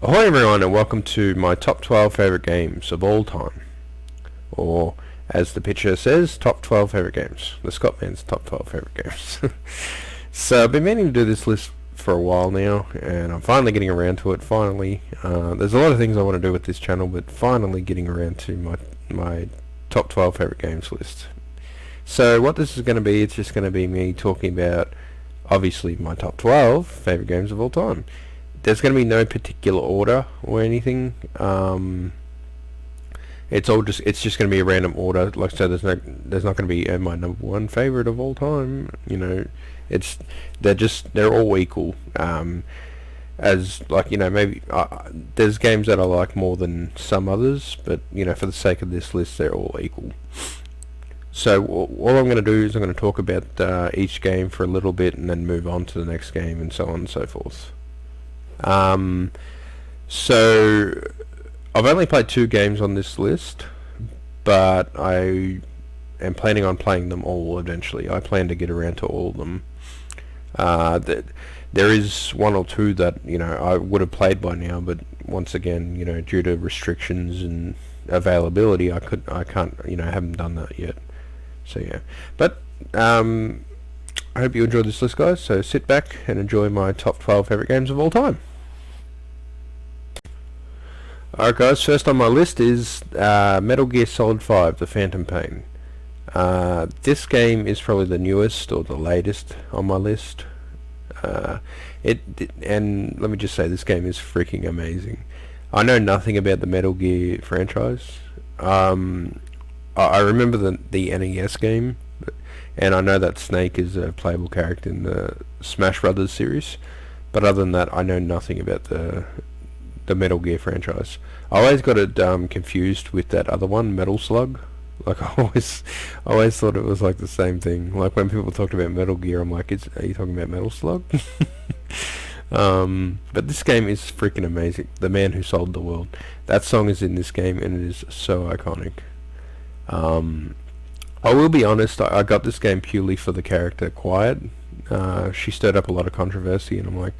Ahoy everyone, and welcome to my top 12 favourite games of all time. Or, as the picture says, top 12 favourite games. The Scottman's top 12 favourite games. So I've been meaning to do this list for a while now, and I'm finally getting around to it, finally. There's a lot of things I want to do with this channel, but finally getting around to my top 12 favourite games list. So what this is going to be, it's just going to be me talking about, obviously, my top 12 favourite games of all time. There's going to be no particular order or anything. It's just going to be a random order. Like I said, there's not going to be my number one favorite of all time. You know, they're all equal. As like, maybe there's games that I like more than some others, but for the sake of this list, they're all equal. So all I'm going to do is I'm going to talk about each game for a little bit, and then move on to the next game, and so on and so forth. So I've only played 2 games on this list, but I am planning on playing them all eventually. I plan to get around to all of them. There is 1 or 2 that I would have played by now, but once again, due to restrictions and availability, I can't, haven't done that yet. So yeah, but I hope you enjoyed this list, guys. So sit back and enjoy my top 12 favorite games of all time. Alright guys, first on my list is Metal Gear Solid 5, The Phantom Pain. This game is probably the newest or the latest on my list. And let me just say, this game is freaking amazing. I know nothing about the Metal Gear franchise. I remember the NES game, and I know that Snake is a playable character in the Smash Brothers series, but other than that, I know nothing about the Metal Gear franchise. I always got it confused with that other one, Metal Slug. Like I always thought it was like the same thing. Like when people talked about Metal Gear, I'm like, are you talking about Metal Slug? But this game is freaking amazing. The Man Who Sold the World. That song is in this game, and it is so iconic. I will be honest, I got this game purely for the character Quiet. She stirred up a lot of controversy, and I'm like,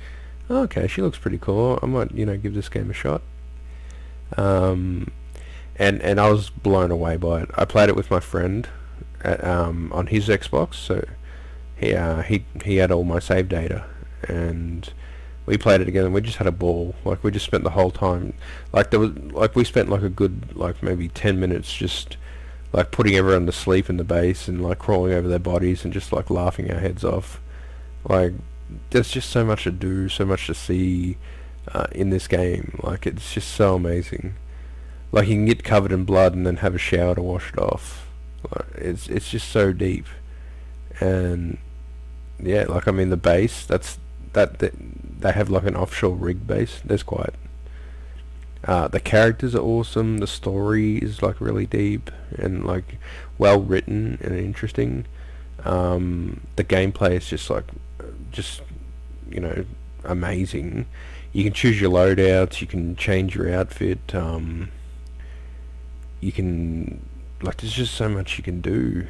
oh, okay, she looks pretty cool. I might, give this game a shot. And I was blown away by it. I played it with my friend on his Xbox, so he had all my save data, and we played it together, and we just had a ball. Like, we just spent the whole time, we spent like a good, maybe 10 minutes just putting everyone to sleep in the base, and crawling over their bodies, and just laughing our heads off. There's just so much to do, so much to see in this game. It's just so amazing. You can get covered in blood and then have a shower to wash it off. It's just so deep. And yeah, the base, they have an offshore rig base. That's quite. The characters are awesome. The story is really deep and well written and interesting. The gameplay is just amazing. You can choose your loadouts. You can change your outfit. You can there's just so much you can do.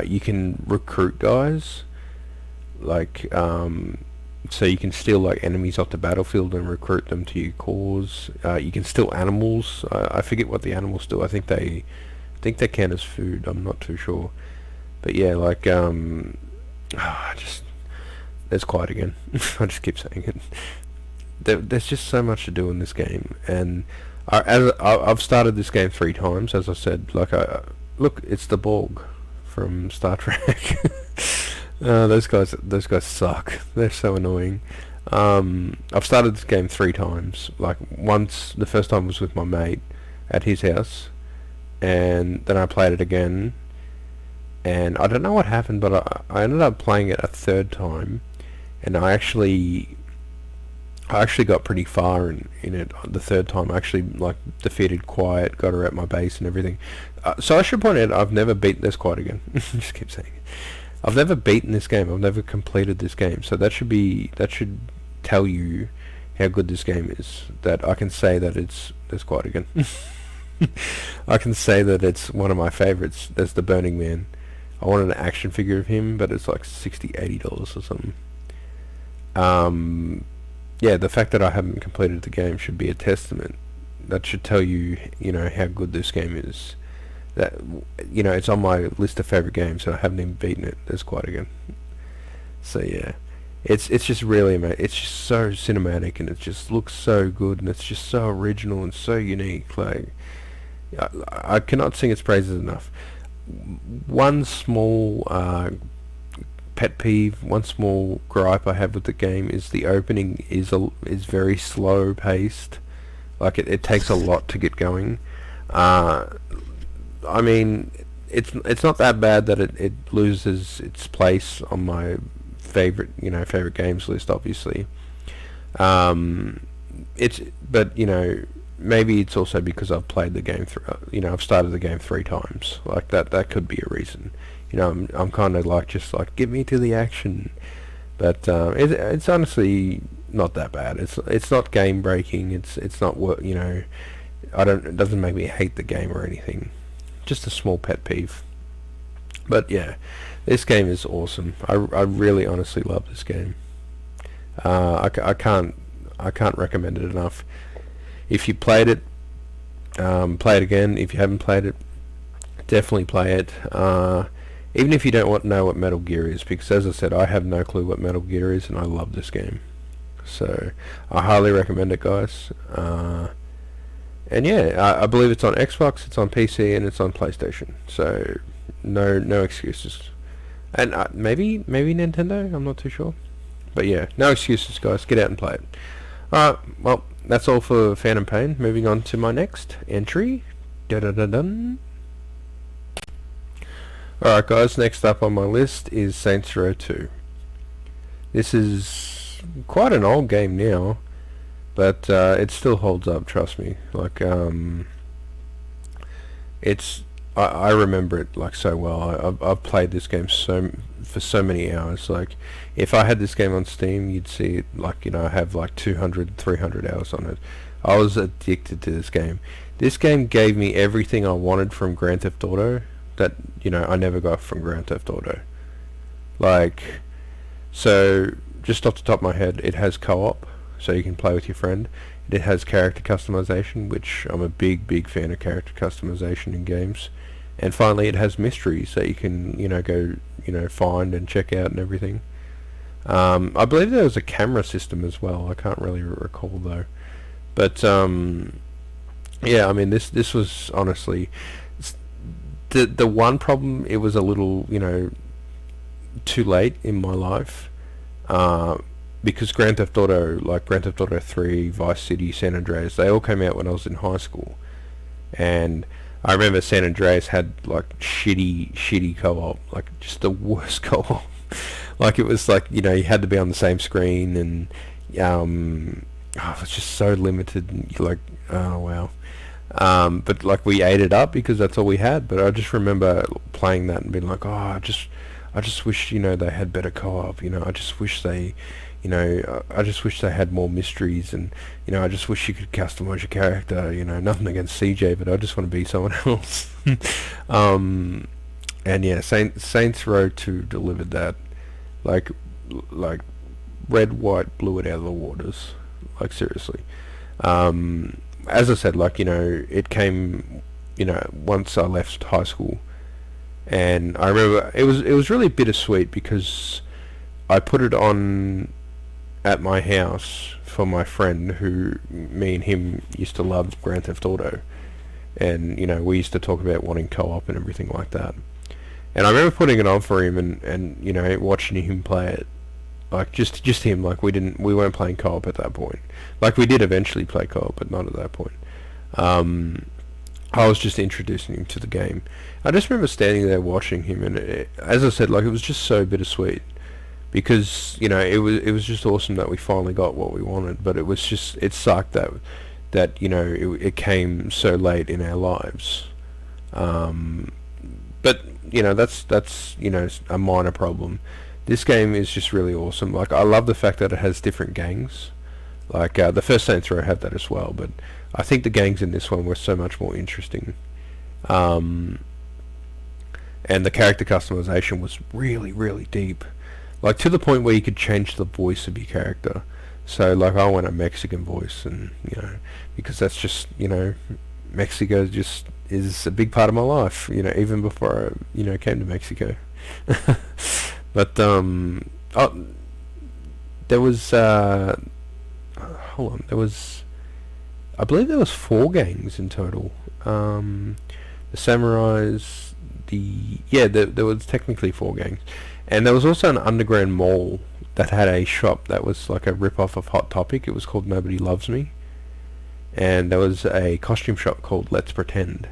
You can recruit guys. So you can steal enemies off the battlefield and recruit them to your cause. You can steal animals. I forget what the animals do. I think they count as food. I'm not too sure. But yeah, there's quiet again. I just keep saying it. There's just so much to do in this game, and I've started this game 3 times, as I said. Look, it's the Borg from Star Trek. Those guys suck. They're so annoying. I've started this game 3 times. Once, the first time was with my mate at his house, and then I played it again. And I don't know what happened, but I ended up playing it a 3rd time, and I actually got pretty far in it the 3rd time. I actually defeated Quiet, got her at my base and everything. So I should point out, I've never beaten this Quiet again. Just keep saying it. I've never beaten this game. I've never completed this game. So that should tell you how good this game is. That I can say that it's Quiet again. I can say that it's one of my favorites. There's the Burning Man. I wanted an action figure of him, but it's $60, $80 or something. yeah, the fact that I haven't completed the game should be a testament. That should tell you, how good this game is. That, it's on my list of favorite games, and I haven't even beaten it. There's quite again. So yeah, it's just really amazing. It's just so cinematic, and it just looks so good, and it's just so original and so unique. Like, I cannot sing its praises enough. One small pet peeve, one small gripe I have with the game is the opening is very slow paced. Like, it takes a lot to get going. Uh, I mean, it's not that bad that it loses its place on my favorite games list, obviously. Um, it's but maybe it's also because I've played the game I've started the game 3 times. Like, that could be a reason. I'm kind of like, just like, get me to the action. But it's honestly not that bad. It's not game breaking. It's not what I don't. It doesn't make me hate the game or anything. Just a small pet peeve. But yeah, this game is awesome. I really honestly love this game. I can't recommend it enough. If you played it, play it again. If you haven't played it, definitely play it. Even if you don't know what Metal Gear is, because as I said, I have no clue what Metal Gear is, and I love this game. So I highly recommend it, guys. And yeah, I believe it's on Xbox, it's on PC, and it's on PlayStation. So no excuses. And maybe Nintendo. I'm not too sure. But yeah, no excuses, guys. Get out and play it. Alright, well, that's all for Phantom Pain. Moving on to my next entry. Da-da-da-dun. Alright, guys, next up on my list is Saints Row 2. This is quite an old game now, but it still holds up, trust me. Like, I remember it like so well. I've played this game for so many hours. Like, if I had this game on Steam, you'd see it, like, I have like 200, 300 hours on it. I was addicted to this game. This game gave me everything I wanted from Grand Theft Auto that I never got from Grand Theft Auto. Like, so just off the top of my head, it has co-op, so you can play with your friend. It has character customization, which I'm a big fan of character customization in games. And finally, it has mysteries that you can go find and check out and everything. I believe there was a camera system as well. I can't really recall though. But yeah, I mean, this was honestly the one problem. It was a little too late in my life, because Grand Theft Auto, like Grand Theft Auto 3, Vice City, San Andreas, they all came out when I was in high school, and I remember San Andreas had like shitty co-op, like just the worst co-op. Like, it was like, you had to be on the same screen, and it was just so limited, and you're like, oh wow. But like, we ate it up because that's all we had. But I just remember playing that and being like, oh, I just wish they had better co-op. I just wish they, I just wish they had more mysteries, and I just wish you could customize your character. Nothing against CJ, but I just want to be someone else. And yeah, Saints Row 2 delivered that, like red, white, blue it out of the waters. Like, seriously. As I said, like, it came, once I left high school, and I remember it was really bittersweet because I put it on at my house for my friend, who, me and him used to love Grand Theft Auto, and we used to talk about wanting co-op and everything like that. And I remember putting it on for him and watching him play it. Like, just him. Like, we weren't playing co-op at that point. Like, we did eventually play co-op, but not at that point. I was just introducing him to the game. I just remember standing there watching him, and as I said, like, it was just so bittersweet, because it was just awesome that we finally got what we wanted. But it sucked that it came so late in our lives. But that's a minor problem. This game is just really awesome. Like, I love the fact that it has different gangs. Like, the first Saints Row had that as well, but I think the gangs in this one were so much more interesting. And the character customization was really, really deep. Like, to the point where you could change the voice of your character. So like I want a Mexican voice, and because that's just Mexico just is a big part of my life. Even before I came to Mexico. But oh, there was hold on, there was I believe there was 4 games in total. The Samurais, there was technically 4 games, and there was also an underground mall that had a shop that was like a rip-off of Hot Topic. It was called Nobody Loves Me, and there was a costume shop called Let's Pretend.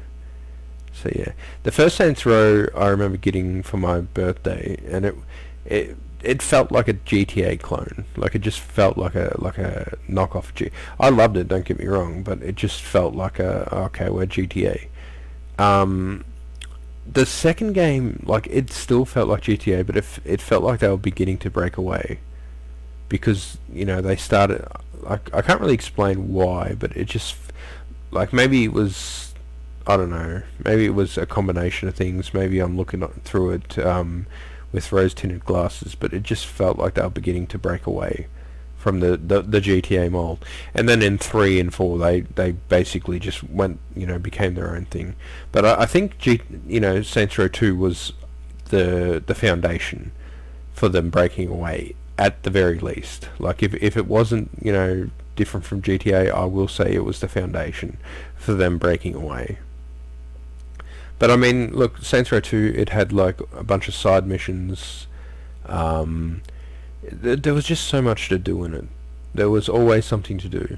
So yeah, the first Saints Row I remember getting for my birthday, and it felt like a GTA clone. Like it just felt like a knockoff I loved it. Don't get me wrong, but it just felt like okay, we're GTA. The second game, like it still felt like GTA, but it felt like they were beginning to break away, because they started. I can't really explain why, but it just like maybe it was, I don't know. Maybe it was a combination of things. Maybe I'm looking through it with rose-tinted glasses, but it just felt like they were beginning to break away from the GTA mold. And then in 3 and 4, they basically just went, became their own thing. But I think Saints Row 2 was the foundation for them breaking away, at the very least. Like if it wasn't different from GTA, I will say it was the foundation for them breaking away. But I mean, look, Saints Row 2, it had like a bunch of side missions. There was just so much to do in it. There was always something to do.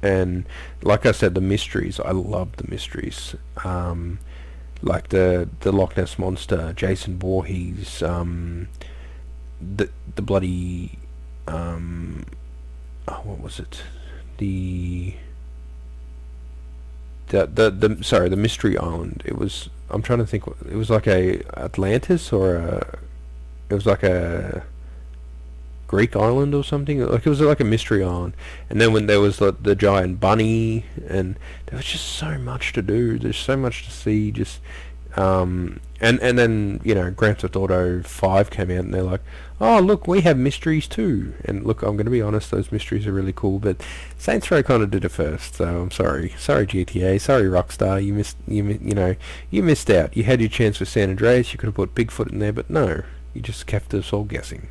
And like I said, the mysteries, I loved the mysteries. Like the Loch Ness Monster, Jason Voorhees, the bloody, what was it? The Mystery Island. It was, I'm trying to think, it was like a Atlantis, or it was like a Greek island or something. Like it was like a mystery island. And then when there was the giant bunny, and there was just so much to do. There's so much to see. Just and then Grand Theft Auto 5 came out, and they're like, oh look, we have mysteries too. And look, I'm going to be honest, those mysteries are really cool, but Saints Row kind of did it first. So I'm sorry GTA, sorry Rockstar, you missed out. You had your chance with San Andreas. You could have put Bigfoot in there, but no, you just kept us all guessing.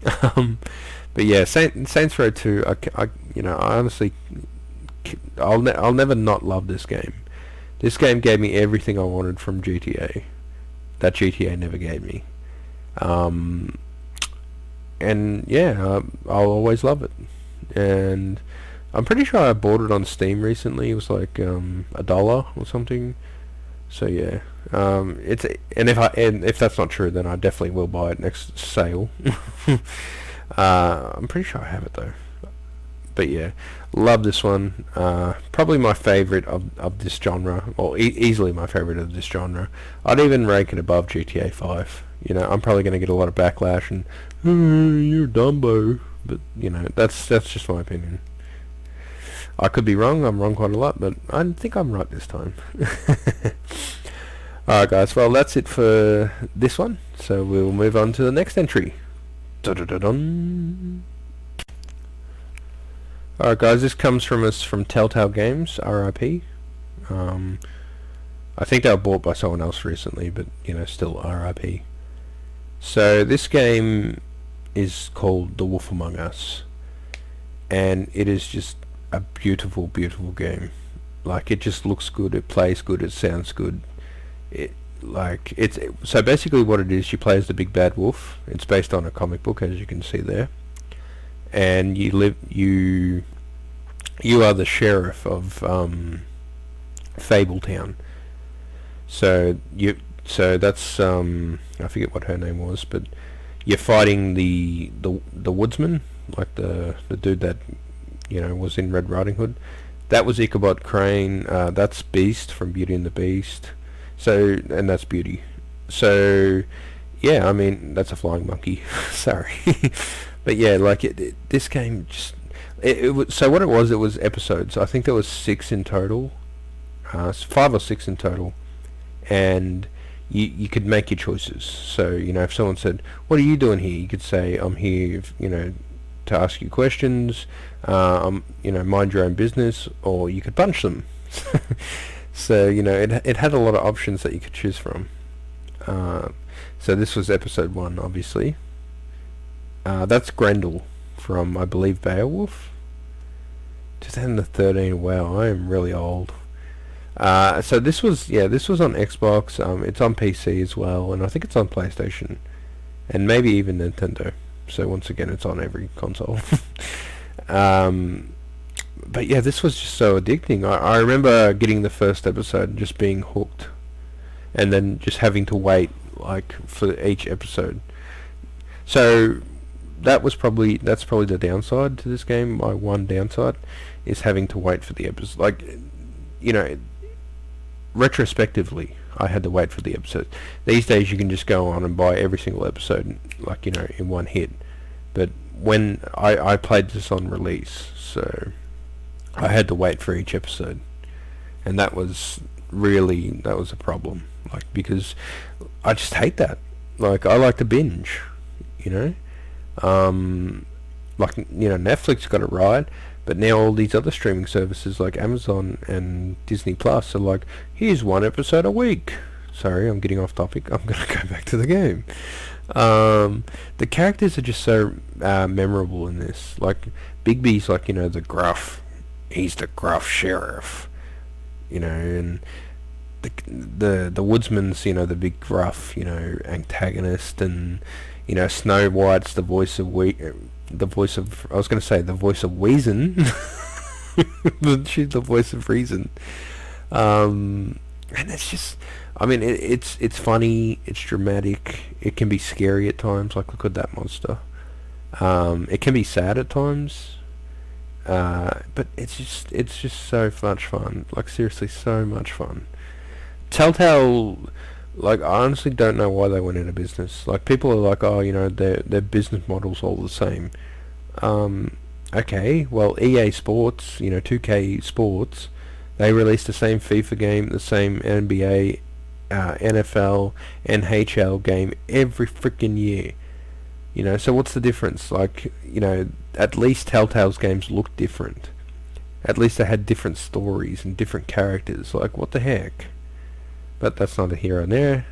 But yeah, Saints Row 2, I honestly, I'll never not love this game. This game gave me everything I wanted from GTA that GTA never gave me. And yeah, I'll always love it. And I'm pretty sure I bought it on Steam recently. It was like $1 or something. So yeah, if that's not true, then I definitely will buy it next sale. I'm pretty sure I have it though. But yeah, love this one. Probably my favorite of this genre, or easily my favorite of this genre. I'd even rank it above GTA 5. I'm probably going to get a lot of backlash and you're Dumbo, but that's just my opinion. I could be wrong. I'm wrong quite a lot, but I think I'm right this time. Alright guys, well that's it for this one, so we'll move on to the next entry. Dun-dun-dun-dun. Alright guys, this comes from us from Telltale Games, RIP. I think they were bought by someone else recently, but still RIP. So this game is called The Wolf Among Us, and it is just a beautiful, beautiful game. Like, it just looks good, it plays good, it sounds good. So basically what it is, you play as the big bad wolf. It's based on a comic book, as you can see there, and you are the sheriff of Fabletown. So that's I forget what her name was, but you're fighting the woodsman, like the dude that was in Red Riding Hood. That was Ichabod Crane. That's Beast from Beauty and the Beast. And that's Beauty. So yeah, I mean, that's a flying monkey. Sorry. But yeah, like this game just it was, so what it was episodes. I think there was 6 in total, 5 or 6 in total, and you could make your choices. So if someone said, "What are you doing here?" you could say, "I'm here, to ask you questions, mind your own business, or you could punch them. So it had a lot of options that you could choose from. So this was episode 1, obviously. That's Grendel from, I believe, Beowulf. 2013. Wow, I am really old. So this was on Xbox. It's on PC as well, and I think it's on PlayStation, and maybe even Nintendo. So once again, it's on every console. But yeah, this was just so addicting. I remember getting the first episode and just being hooked, and then just having to wait like for each episode. So that's probably the downside to this game. My one downside is having to wait for the episode. Like, retrospectively, I had to wait for the episode. These days, you can just go on and buy every single episode, like, in one hit. But when I played this on release, so I had to wait for each episode, and that was a problem. Like, because I just hate that. Like, I like to binge, Netflix got it right, but now all these other streaming services like Amazon and Disney Plus are like, here's one episode a week. Sorry, I'm getting off topic. I'm gonna go back to the game. The characters are just so memorable in this. Like, Bigby's like, the gruff. He's the gruff sheriff. And the woodsman's, the big gruff, antagonist, and Snow White's the voice of I was going to say the voice of reason, but she's the voice of reason. And it's just, it's funny, it's dramatic, it can be scary at times, like look at that monster. It can be sad at times, but it's just so much fun, like seriously so much fun. Telltale, like, I honestly don't know why they went out of business. Like, people are like, oh, their business model's all the same. Okay, well, EA Sports, 2K Sports, they release the same FIFA game, the same NBA, NFL, NHL game every freaking year. So what's the difference? Like, at least Telltale's games look different. At least they had different stories and different characters. Like, what the heck? But that's not a here and there.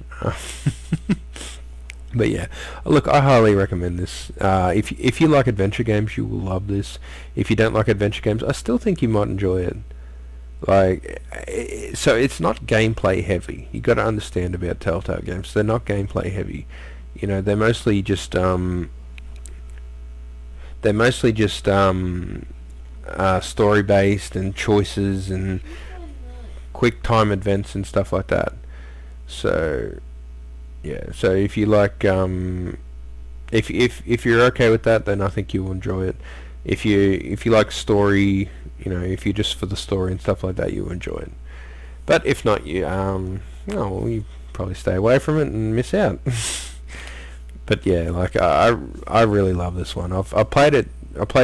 But yeah, look, I highly recommend this. If you like adventure games, you will love this. If you don't like adventure games, I still think you might enjoy it. Like, so it's not gameplay heavy. You got to understand about Telltale games. They're not gameplay heavy. They're mostly just story based and choices and quick time events and stuff like that. So yeah, so if you like if you're okay with that, then I think you'll enjoy it. If you like story, if you're just for the story and stuff like that, you'll enjoy it. But if not, you probably stay away from it and miss out. But yeah, like I really love this one. I played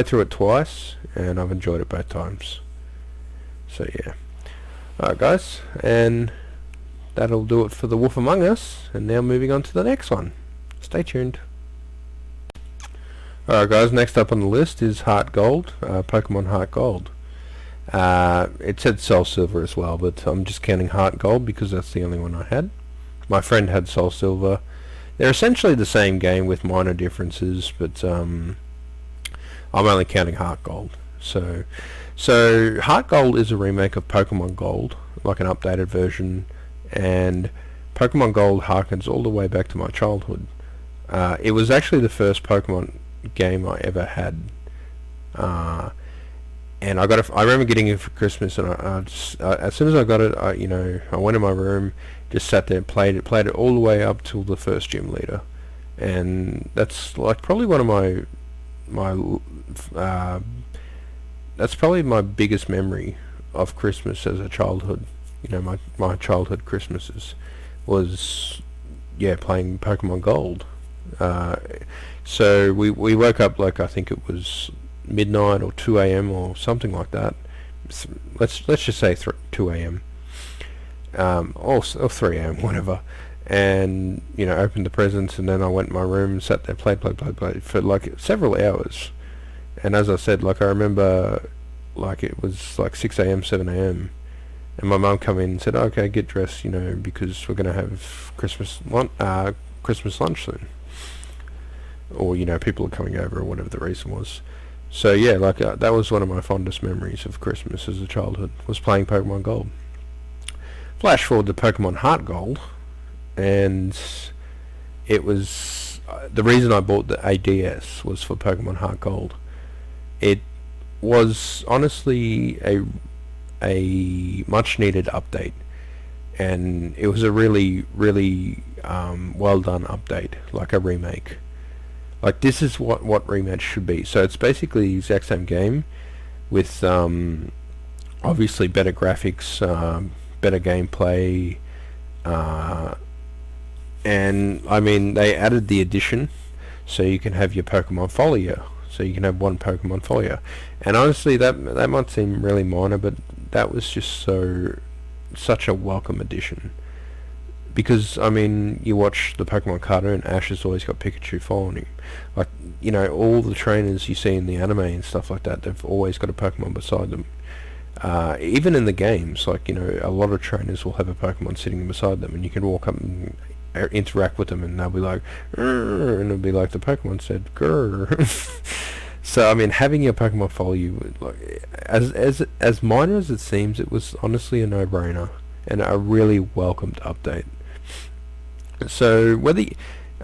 through it twice and I've enjoyed it both times. So yeah. Alright guys, and that'll do it for The Wolf Among Us, and now moving on to the next one. Stay tuned. Alright guys, next up on the list is Heart Gold, Pokemon Heart Gold. It said Soul Silver as well, but I'm just counting Heart Gold because that's the only one I had. My friend had Soul Silver. They're essentially the same game with minor differences, but I'm only counting Heart Gold. So Heart Gold is a remake of Pokemon Gold, like an updated version, and Pokemon Gold harkens all the way back to my childhood. It was actually the first Pokemon game I ever had, and I remember getting it for Christmas, and I just, as soon as I got it, I went in my room, just sat there and played it all the way up till the first gym leader, and that's like probably one of my that's probably my biggest memory of Christmas as a childhood. My childhood Christmases was, playing Pokemon Gold. So we woke up like, I think it was midnight or 2 a.m. or something like that. Let's just say 2 a.m. Or 3 a.m. whatever. And opened the presents, and then I went in my room and sat there, played for like several hours. And as I said, like I remember, like it was like 6 a.m., 7 a.m. And my mum come in and said, "Okay, get dressed, because we're gonna have Christmas lunch soon, or people are coming over, or whatever the reason was." So yeah, like that was one of my fondest memories of Christmas as a childhood, was playing Pokemon Gold. Flash forward to Pokemon Heart Gold, and it was the reason I bought the ADS was for Pokemon Heart Gold. It was honestly a much needed update, and it was a really really well done update, like a remake. Like this is what rematch should be. So it's basically the exact same game with obviously better graphics, better gameplay, uh, and I mean they added the addition, so you can have your Pokemon Folio. So you can have one Pokemon Folio, and honestly that might seem really minor, but that was just such a welcome addition. Because I mean, you watch the Pokemon cartoon, Ash has always got Pikachu following him. Like all the trainers you see in the anime and stuff like that, they've always got a Pokemon beside them. Even in the games, like a lot of trainers will have a Pokemon sitting beside them, and you can walk up and interact with them, and they'll be like, "Grr," and it'll be like the Pokemon said, "Grr." So I mean, having your Pokemon follow you, like as minor as it seems, it was honestly a no-brainer and a really welcomed update. So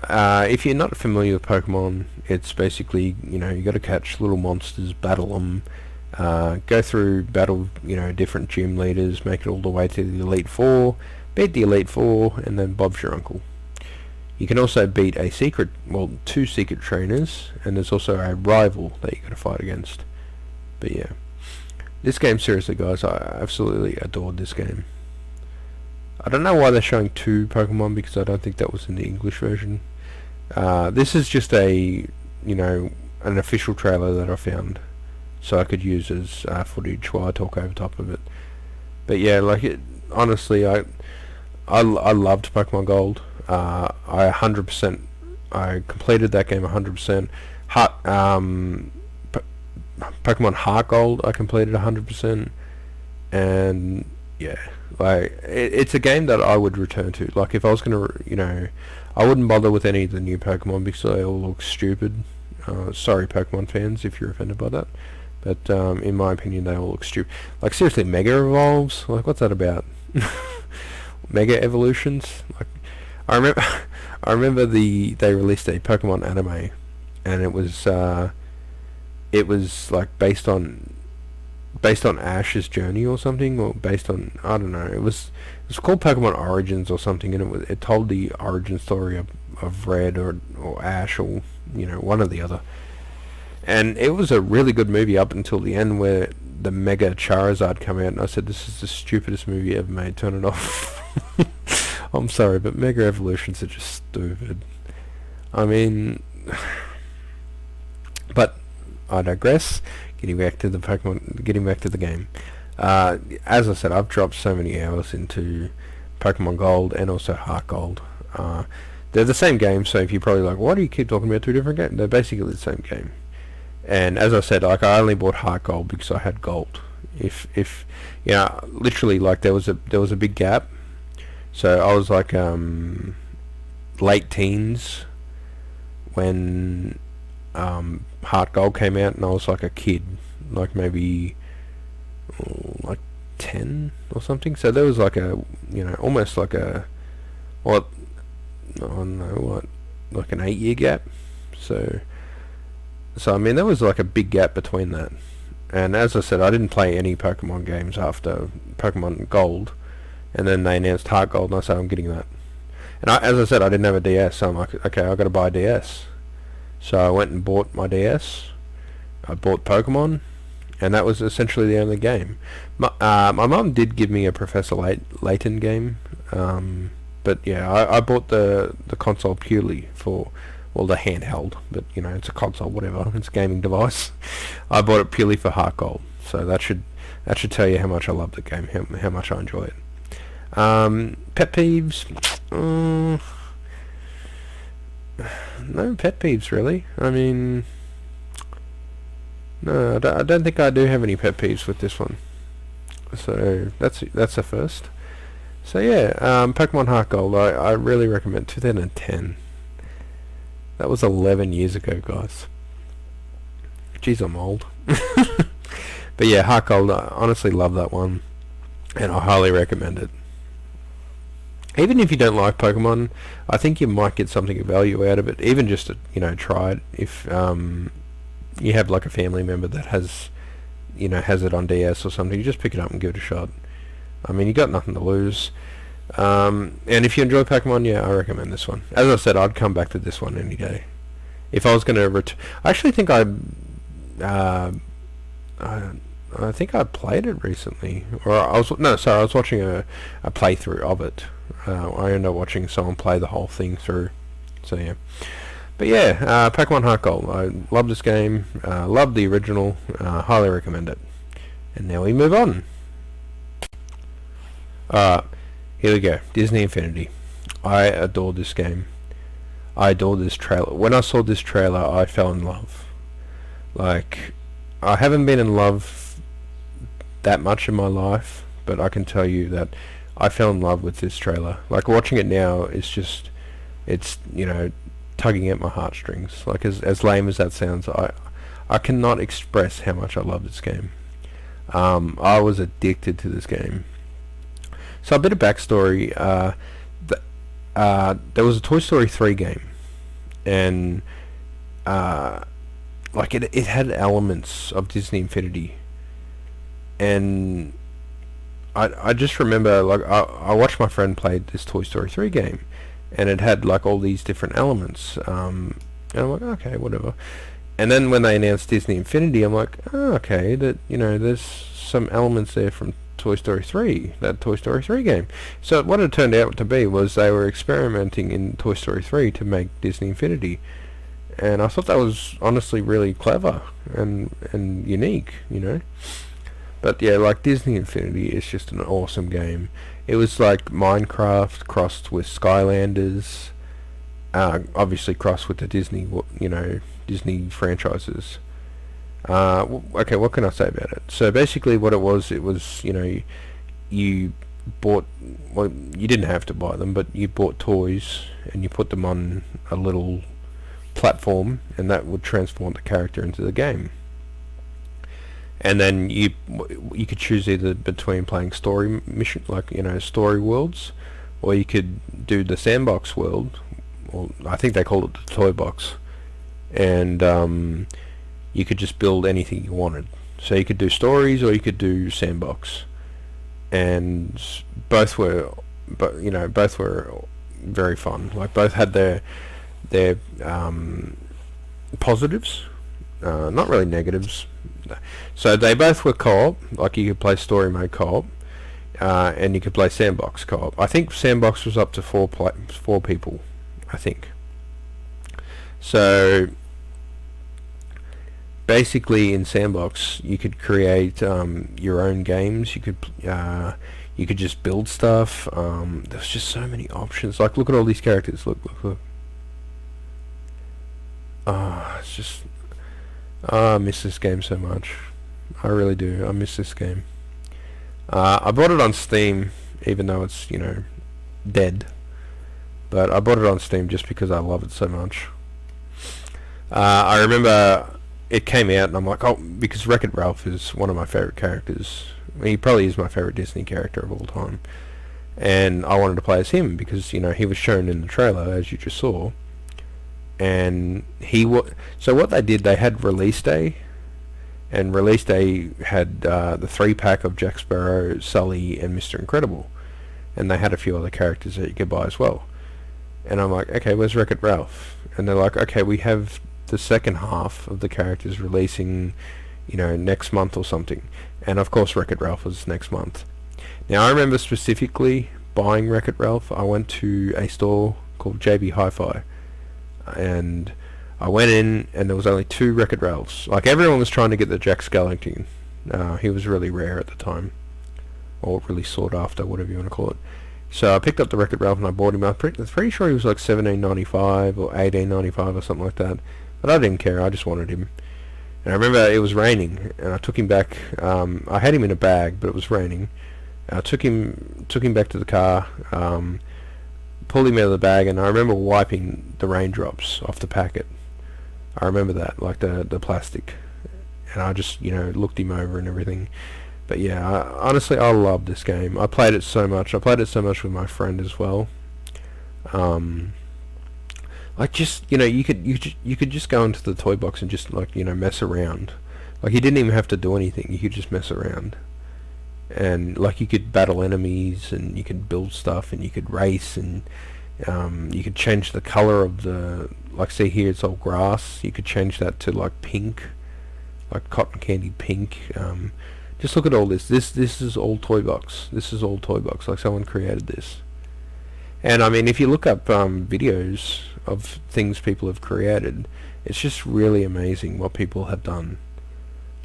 if you're not familiar with Pokemon, it's basically you got to catch little monsters, battle them, go through battle different gym leaders, make it all the way to the Elite Four, beat the Elite Four, and then Bob's your uncle. You can also beat two secret trainers, and there's also a rival that you got to fight against. But yeah, this game, seriously guys, I absolutely adored this game. I don't know why they're showing two Pokemon, because I don't think that was in the English version. This is just an official trailer that I found, so I could use as footage while I talk over top of it. But yeah, honestly, I loved Pokemon Gold. I 100%, I completed that game 100%. Pokemon Heart Gold, I completed 100%, and yeah, it's a game that I would return to. Like if I was gonna, I wouldn't bother with any of the new Pokemon because they all look stupid. Sorry, Pokemon fans, if you're offended by that, but in my opinion, they all look stupid. Like seriously, Mega Evolves, like what's that about? Mega Evolutions, like I remember, I remember they released a Pokemon anime, and it was like based on Ash's journey or something, or based on, I don't know. It was called Pokemon Origins or something, and it told the origin story of Red or Ash, or one or the other. And it was a really good movie up until the end, where the Mega Charizard came out, and I said, "This is the stupidest movie ever made. Turn it off." I'm sorry, but Mega Evolutions are just stupid. I mean, but I digress. Getting back to the game. As I said, I've dropped so many hours into Pokemon Gold and also Heart Gold. They're the same game, so if you're probably like, why do you keep talking about two different games? They're basically the same game. And as I said, like I only bought Heart Gold because I had Gold. If literally, like there was a big gap. So I was like late teens when Heart Gold came out, and I was like a kid, like maybe like 10 or something. So there was like almost like I don't know like an 8-year gap. So I mean there was like a big gap between that. And as I said, I didn't play any Pokemon games after Pokemon Gold, and then they announced Heart Gold, and I said I'm getting that. And as I said, I didn't have a DS, so I'm like, okay, I got to buy a DS. So I went and bought my DS. I bought Pokemon, and that was essentially the only game. My mum did give me a Professor Layton game, but yeah, I bought the console purely for, well, the handheld, but it's a console, whatever, it's a gaming device. I bought it purely for Heart Gold, so that should tell you how much I love the game, how much I enjoy it. Pet peeves. No pet peeves really. I mean, No, I don't think I do have any pet peeves with this one. So that's a first. So yeah, Pokemon Heart Gold, I really recommend. 2010. That was 11 years ago, guys. Jeez, I'm old. But yeah, Heart Gold, I honestly love that one, and I highly recommend it. Even if you don't like Pokemon, I think you might get something of value out of it. Even just to, try it. If you have like a family member that has it on DS or something, you just pick it up and give it a shot. I mean, you got nothing to lose. And if you enjoy Pokemon, yeah, I recommend this one. As I said, I'd come back to this one any day. If I was going to I actually think uh, I think I played it recently, or I was watching a playthrough of it. I ended up watching someone play the whole thing through. So yeah, but yeah, Pokemon Heart Gold. I love this game. Love the original. Highly recommend it. And now we move on. Here we go. Disney Infinity. I adore this game. I adore this trailer. When I saw this trailer, I fell in love. Like, I haven't been in love that much in my life, but I can tell you that I fell in love with this trailer. Like, watching it now, it's tugging at my heartstrings. Like, as lame as that sounds, I cannot express how much I love this game. I was addicted to this game. So a bit of backstory. There was a Toy Story 3 game, and like it had elements of Disney Infinity, and I just remember, like, I watched my friend play this Toy Story 3 game, and it had like all these different elements, and I'm like, okay, whatever. And then when they announced Disney Infinity, I'm like, oh, okay, that there's some elements there from Toy Story 3, that Toy Story 3 game. So what it turned out to be was they were experimenting in Toy Story 3 to make Disney Infinity, and I thought that was honestly really clever and unique, But yeah, like, Disney Infinity is just an awesome game. It was like Minecraft crossed with Skylanders, obviously crossed with the Disney, Disney franchises. Okay, what can I say about it? So basically what it was, you bought, well, you didn't have to buy them, but you bought toys and you put them on a little platform, and that would transform the character into the game. And then you could choose either between playing story mission, like, story worlds, or you could do the sandbox world, or I think they called it the toy box, and you could just build anything you wanted. So you could do stories, or you could do sandbox, and both were very fun. Like, both had their positives, not really negatives. So they both were co-op. Like, you could play story mode co-op, and you could play sandbox co-op. I think sandbox was up to four people, I think. So basically, in sandbox, you could create your own games. You could just build stuff. There's just so many options. Like, look at all these characters. Look. It's just, I miss this game so much. I really do. I miss this game. I bought it on Steam, even though it's dead. But I bought it on Steam just because I love it so much. I remember it came out, and I'm like, oh, because Wreck-It Ralph is one of my favorite characters. He probably is my favorite Disney character of all time, and I wanted to play as him because he was shown in the trailer, as you just saw. And so what they did, they had release day, and release day had the 3-pack of Jack Sparrow, Sully, and Mr. Incredible, and they had a few other characters that you could buy as well. And I'm like, okay, where's Wreck-It Ralph? And they're like, okay, we have the second half of the characters releasing, next month or something. And of course, Wreck-It Ralph was next month. Now, I remember specifically buying Wreck-It Ralph. I went to a store called JB Hi-Fi, and I went in, and there was only 2 Wreck-It Ralphs. Like, everyone was trying to get the Jack Skellington. He was really rare at the time, or really sought after, whatever you want to call it. So I picked up the Wreck-It Ralph and I bought him. I'm pretty sure he was like $17.95 or $18.95 or something like that. But I didn't care. I just wanted him. And I remember it was raining, and I took him back. I had him in a bag, but it was raining. I took him back to the car, pulled him out of the bag, and I remember wiping the raindrops off the packet. I remember that, like the plastic, and I just looked him over and everything. But yeah, honestly, I love this game. I played it so much. I played it so much with my friend as well. Like just you could just go into the toy box and just like mess around. Like you didn't even have to do anything. You could just mess around, and like you could battle enemies, and you could build stuff, and you could race, and you could change the color of the, like see here it's all grass. You could change that to like pink, like cotton candy pink. Just look at all this. This is all toy box. This is all toy box. Like someone created this. And I mean, if you look up videos of things people have created, it's just really amazing what people have done.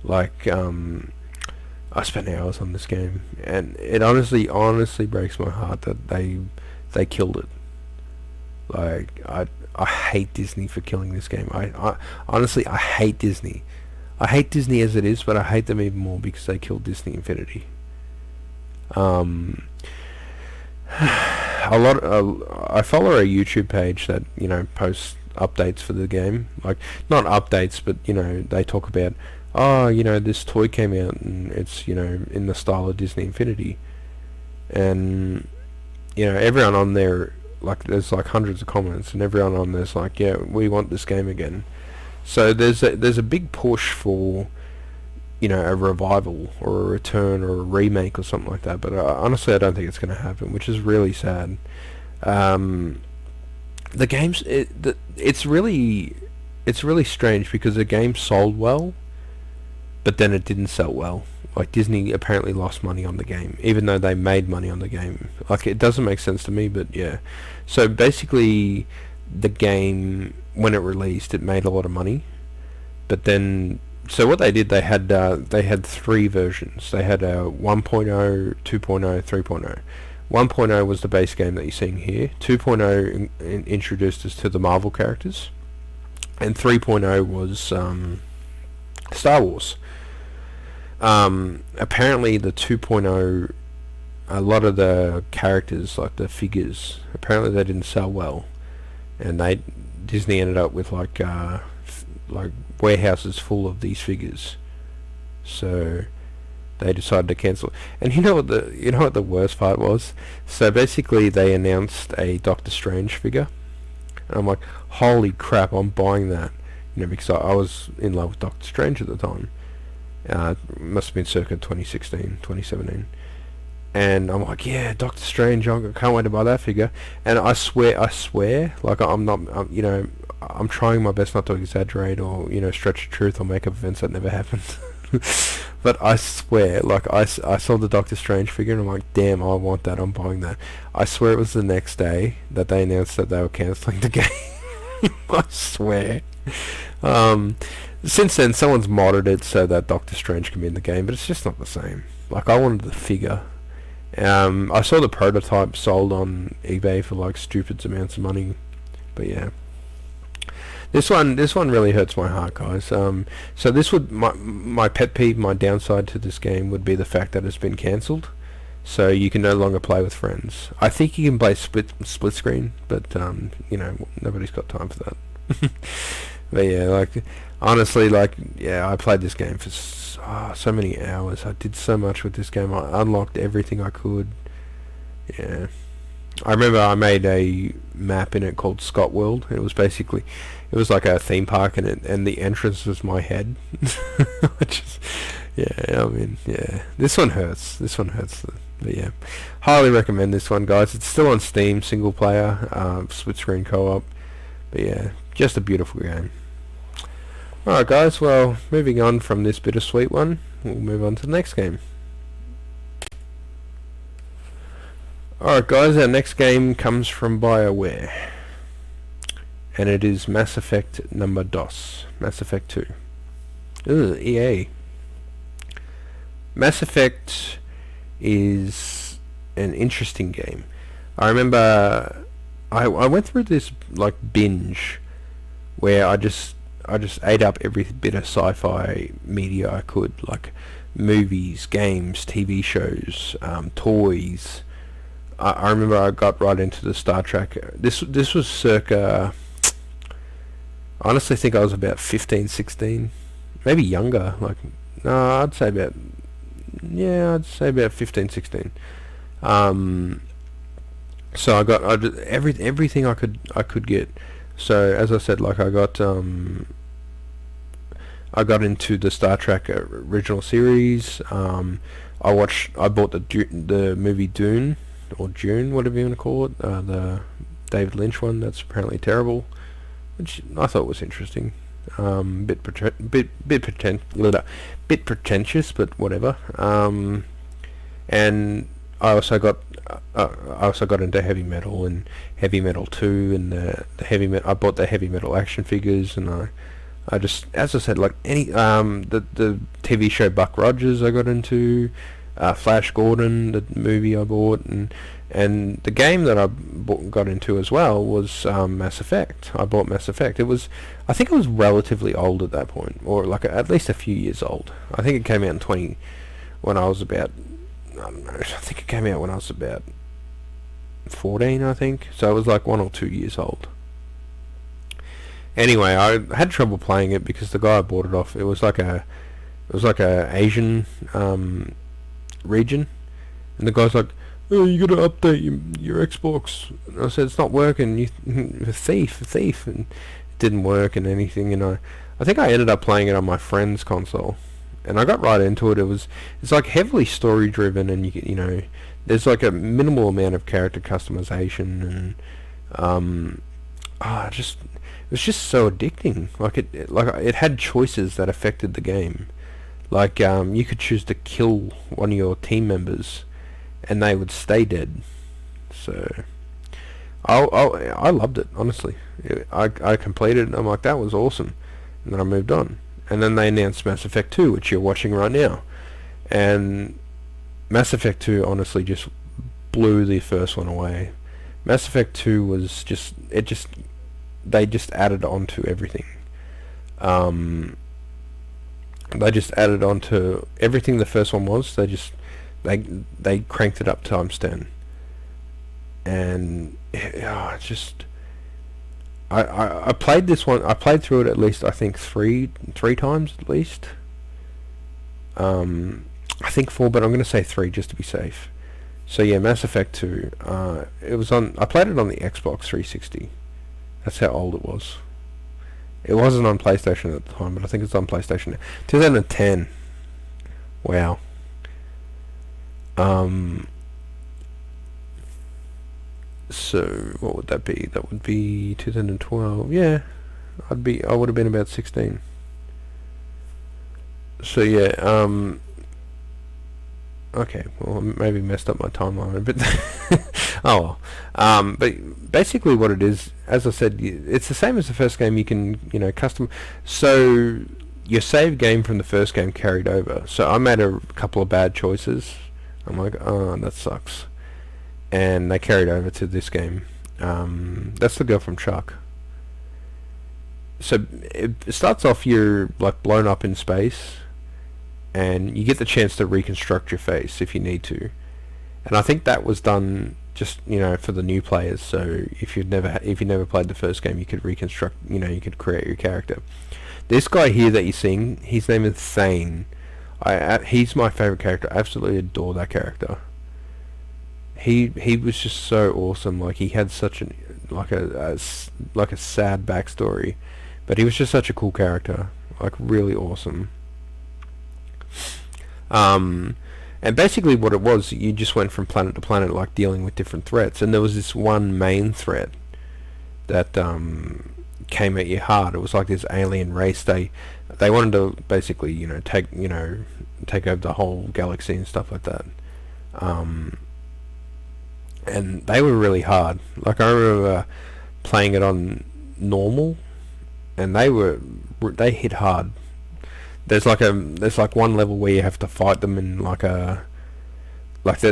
Like, I spent hours on this game, and it honestly breaks my heart that they killed it. Like, I hate Disney for killing this game. I honestly, I hate Disney. I hate Disney as it is, but I hate them even more because they killed Disney Infinity. I follow a YouTube page that posts updates for the game. Like not updates, but they talk about, oh, this toy came out and it's in the style of Disney Infinity, and everyone on there, like there's like hundreds of comments, and everyone on there's like, yeah, we want this game again. So there's a big push for a revival or a return or a remake or something like that. But honestly, I don't think it's going to happen, which is really sad. The game's it's really strange because the game sold well, but then it didn't sell well. Like Disney apparently lost money on the game, even though they made money on the game. Like it doesn't make sense to me, but yeah. So basically, the game when it released, it made a lot of money, but then. So what they did, they had three versions. They had a 1.0, 2.0, 3.0. 1.0 was the base game that you're seeing here. 2.0 introduced us to the Marvel characters, and 3.0 was Star Wars. Apparently, the 2.0, a lot of the characters, like the figures, apparently they didn't sell well, and Disney ended up with like warehouses full of these figures, so they decided to cancel. And you know what the worst part was? So basically, they announced a Doctor Strange figure, and I'm like, holy crap, I'm buying that, because I was in love with Doctor Strange at the time. It must have been circa 2016, 2017. And I'm like, yeah, Doctor Strange, I can't wait to buy that figure. And I swear, like I'm not, I'm trying my best not to exaggerate or stretch the truth or make up events that never happened. But I swear, like I saw the Doctor Strange figure and I'm like, damn, I want that, I'm buying that. I swear it was the next day that they announced that they were cancelling the game. I swear. Since then, someone's modded it so that Doctor Strange can be in the game, but it's just not the same. Like I wanted the figure. I saw the prototype sold on eBay for like stupid amounts of money, but yeah. This one really hurts my heart, guys. So this would my pet peeve, my downside to this game would be the fact that it's been cancelled. So you can no longer play with friends. I think you can play split screen, but nobody's got time for that. But yeah, like honestly, like yeah, I played this game for so many hours. I did so much with this game. I unlocked everything I could. Yeah. I remember I made a map in it called Scott World. It was like a theme park, and the entrance was my head. Which is, yeah, I mean, yeah. This one hurts. But yeah, highly recommend this one, guys. It's still on Steam, single player, split screen co-op. But yeah, just a beautiful game. Alright, guys. Well, moving on from this bittersweet one, we'll move on to the next game. Alright guys, our next game comes from BioWare, and it is Mass Effect number dos, Mass Effect 2. Ugh, EA. Mass Effect is an interesting game. I remember I went through this like binge where I I just ate up every bit of sci-fi media I could, like movies, games, TV shows, toys. I remember I got right into the Star Trek. This was circa. I honestly think I was about 15, 16, maybe younger. Like, no, I'd say about, yeah, I'd say about 15, 16. Um, so I just, everything I could get. So as I said, like I got into the Star Trek original series. I bought the movie Dune, or June, whatever you want to call it, the David Lynch one. That's apparently terrible, which I thought was interesting. Bit pretentious, but whatever. And I also got into heavy metal and Heavy Metal 2 and I bought the heavy metal action figures, and I just, as I said, like the TV show Buck Rogers I got into, Flash Gordon, the movie I bought, and the game that I got into as well was Mass Effect. I bought Mass Effect. I think it was relatively old at that point, or like at least a few years old. I think it came out when I was about, I don't know, I think it came out when I was about 14, I think. So it was like 1 or 2 years old. Anyway, I had trouble playing it because the guy I bought it off, it was like a Asian region, and the guy's like, "Oh, you got to update your Xbox." And I said, "It's not working. You thief," and it didn't work and anything. And I think I ended up playing it on my friend's console, and I got right into it. It's like heavily story driven, and you know, there's like a minimal amount of character customization, and it was just so addicting. Like it had choices that affected the game. Like you could choose to kill one of your team members, and they would stay dead. So I loved it, honestly. I completed it, and I'm like, that was awesome. And then I moved on. And then they announced Mass Effect 2, which you're watching right now. And Mass Effect 2 honestly just blew the first one away. Mass Effect 2 was they just added on to everything. They just added on to everything the first one was. They cranked it up times 10. And I played this one. I played through it at least, I think, three times at least. I think 4, but I'm going to say 3 just to be safe. So yeah, Mass Effect 2. I played it on the Xbox 360. That's how old it was. It wasn't on PlayStation at the time, but I think it's on PlayStation now. 2010. Wow. So what would that be? That would be 2012. Yeah, I would have been about 16. So yeah, okay, well, I maybe messed up my timeline a bit. Oh well. But basically what it is, as I said, it's the same as the first game. You can, custom. So your save game from the first game carried over. So I made a couple of bad choices. I'm like, oh, that sucks. And they carried over to this game. That's the girl from Chuck. So it starts off, you're like blown up in space, and you get the chance to reconstruct your face if you need to. And I think that was done just for the new players. So if you never played the first game, you could reconstruct. You could create your character. This guy here that you're seeing, his name is Thane. He's my favorite character. I absolutely adore that character. He was just so awesome. Like, he had such a sad backstory, but he was just such a cool character. Like, really awesome. And basically what it was, you just went from planet to planet, like dealing with different threats. And there was this one main threat that came at you hard. It was like this alien race. They wanted to basically take over the whole galaxy and stuff like that. And they were really hard. Like, I remember playing it on normal, and they hit hard. There's like one level where you have to fight them in like that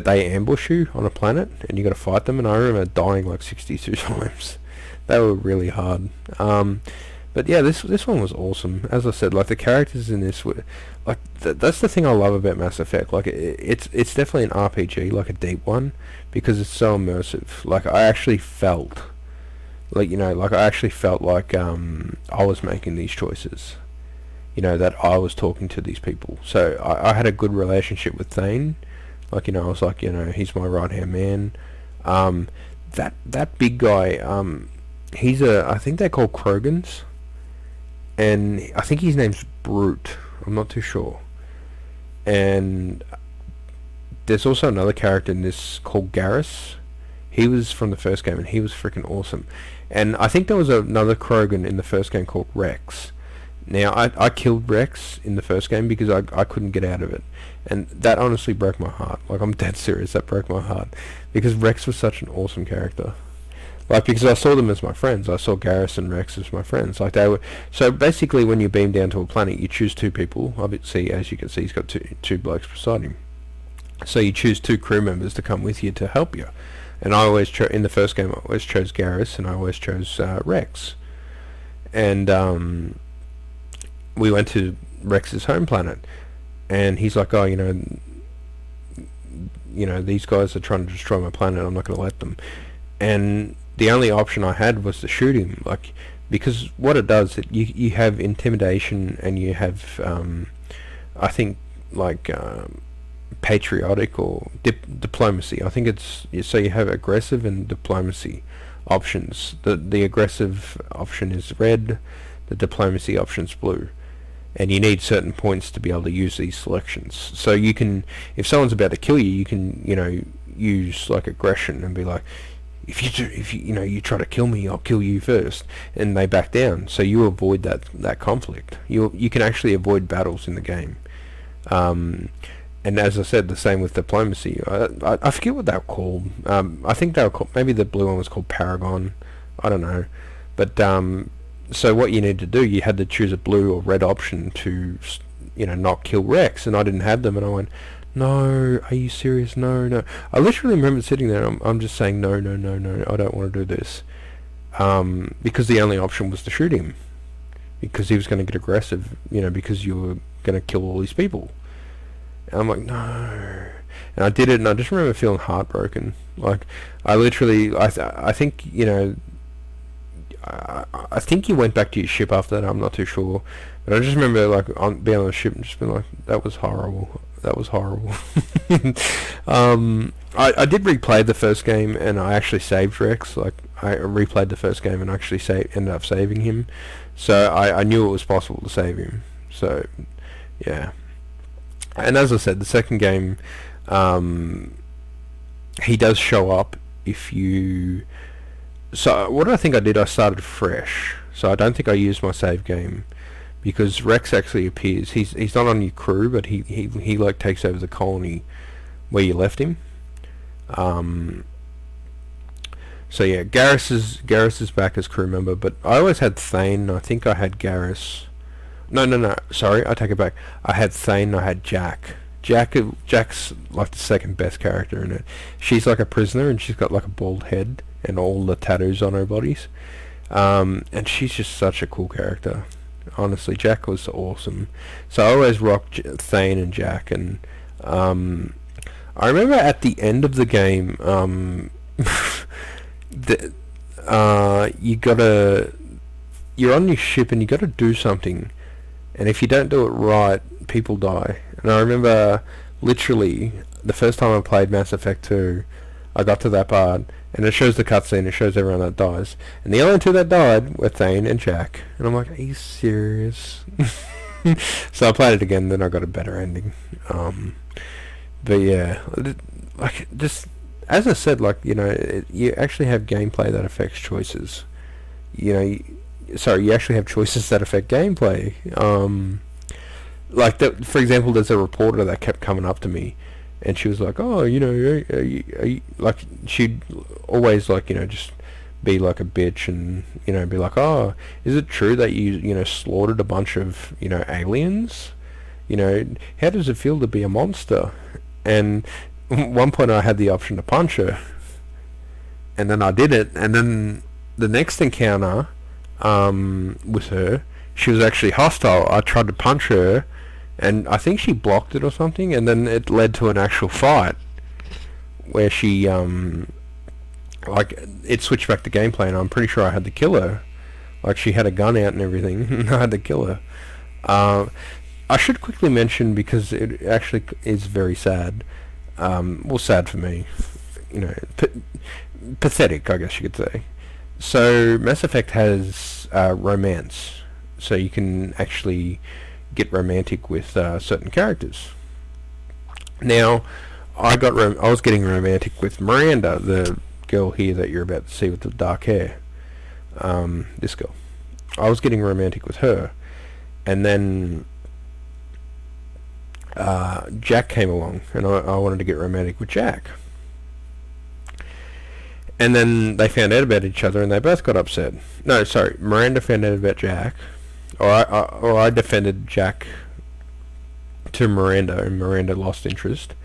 they ambush you on a planet, and you got to fight them. And I remember dying like 62 times. They were really hard. But But yeah, this one was awesome. As I said, like the characters in this were like that's the thing I love about Mass Effect. Like it's definitely an RPG, like a deep one, because it's so immersive. Like I actually felt like I was making these choices. That I was talking to these people. So I had a good relationship with Thane. Like, I was like, he's my right hand man. Um, that big guy, I think they're called Krogans, and I think his name's Brute. I'm not too sure. And there's also another character in this called Garrus. He was from the first game, and he was freaking awesome. And I think there was another Krogan in the first game called Rex. Now, I killed Rex in the first game because I couldn't get out of it. And that honestly broke my heart. Like, I'm dead serious, that broke my heart. Because Rex was such an awesome character. Like, because I saw them as my friends. I saw Garrus and Rex as my friends. Like, they were... So, basically, when you beam down to a planet, you choose two people. Obviously, as you can see, he's got two blokes beside him. So, you choose two crew members to come with you to help you. And I always in the first game, I always chose Garrus, and I always chose Rex. And, we went to Rex's home planet, and he's like, oh, these guys are trying to destroy my planet, I'm not going to let them. And the only option I had was to shoot him, like, because what it does, you have intimidation, and you have, I think, like, patriotic or diplomacy. I think it's, so you have aggressive and diplomacy options. The aggressive option is red, the diplomacy option's blue. And you need certain points to be able to use these selections. So you can, if someone's about to kill you, you can, use like aggression and be like, if you try to kill me, I'll kill you first, and they back down. So you avoid that conflict. You can actually avoid battles in the game. And as I said, the same with diplomacy. I forget what they were called. I think they were called, maybe the blue one was called Paragon. I don't know, but so what you need to do, you had to choose a blue or red option to, not kill Rex, and I didn't have them, and I went, no, are you serious? No. I literally remember sitting there, and I'm just saying, no, I don't want to do this, because the only option was to shoot him, because he was going to get aggressive, because you were going to kill all these people, and I'm like, no, and I did it, and I just remember feeling heartbroken. Like, I literally, I think, I think you went back to your ship after that. I'm not too sure, but I just remember being on the ship and just being like, "That was horrible. That was horrible." I did replay the first game, and I actually saved Rex. Like, I replayed the first game and actually ended up saving him. So I knew it was possible to save him. So yeah. And as I said, the second game, he does show up if you. So what I think I did, I started fresh. So I don't think I used my save game, because Rex actually appears. He's not on your crew, but he like takes over the colony where you left him. So yeah, Garrus is back as crew member, but I always had Thane. I think I had Garrus. No. Sorry, I take it back. I had Thane. I had Jack. Jack's like the second best character in it. She's like a prisoner, and she's got like a bald head and all the tattoos on her bodies. And she's just such a cool character. Honestly, Jack was awesome. So I always rocked Thane and Jack, and I remember at the end of the game, you're on your ship and you gotta do something, and if you don't do it right, people die. And I remember literally the first time I played Mass Effect 2, I got to that part, and it shows the cutscene, it shows everyone that dies, and the only two that died were Thane and Jack, and I'm like, are you serious? So I played it again, then I got a better ending. But yeah, like, just as I said, like, you actually have gameplay that affects choices. You actually have choices that affect gameplay. Like, for example, there's a reporter that kept coming up to me, and she was like, oh, are you, like, she'd always, like, just be like a bitch, and, be like, oh, is it true that you slaughtered a bunch of, aliens? How does it feel to be a monster? And at one point I had the option to punch her, and then I did it, and then the next encounter, with her. She was actually hostile. I tried to punch her, and I think she blocked it or something, and then it led to an actual fight where she like it switched back to gameplay, and I'm pretty sure I had to kill her. Like she had a gun out and everything, and I had to kill her. I should quickly mention, because it actually is very sad. Well, sad for me, you know, pathetic, I guess you could say. So Mass Effect has romance, so you can actually get romantic with certain characters. Now, I was getting romantic with Miranda, the girl here that you're about to see with the dark hair. This girl, I was getting romantic with her, and then Jack came along, and I wanted to get romantic with Jack. And then they found out about each other, and they both got upset. No, sorry, Miranda found out about Jack, or I defended Jack to Miranda, and Miranda lost interest.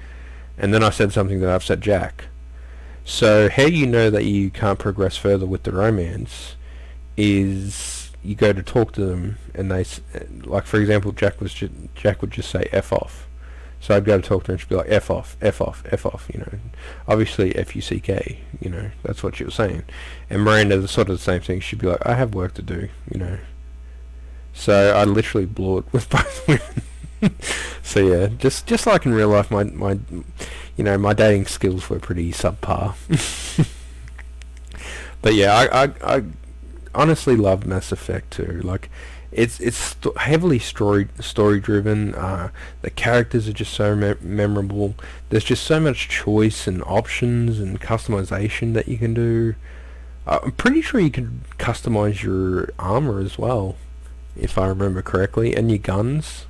And then I said something that upset Jack. So how you know that you can't progress further with the romance is you go to talk to them, and like for example, Jack would just say F off. So I'd go to talk to her, and she'd be like, F off, F off, F off, you know. Obviously F-U-C-K, you know, that's what she was saying. And Miranda, the sort of the same thing, she'd be like, I have work to do, you know. So I literally blew it with both women. So yeah, just like in real life, my you know, my dating skills were pretty subpar. But yeah, I honestly love Mass Effect too. Like, it's heavily story driven. The characters are just so memorable. There's just so much choice and options and customization that you can do. I'm pretty sure you can customize your armor as well, if I remember correctly, and your guns.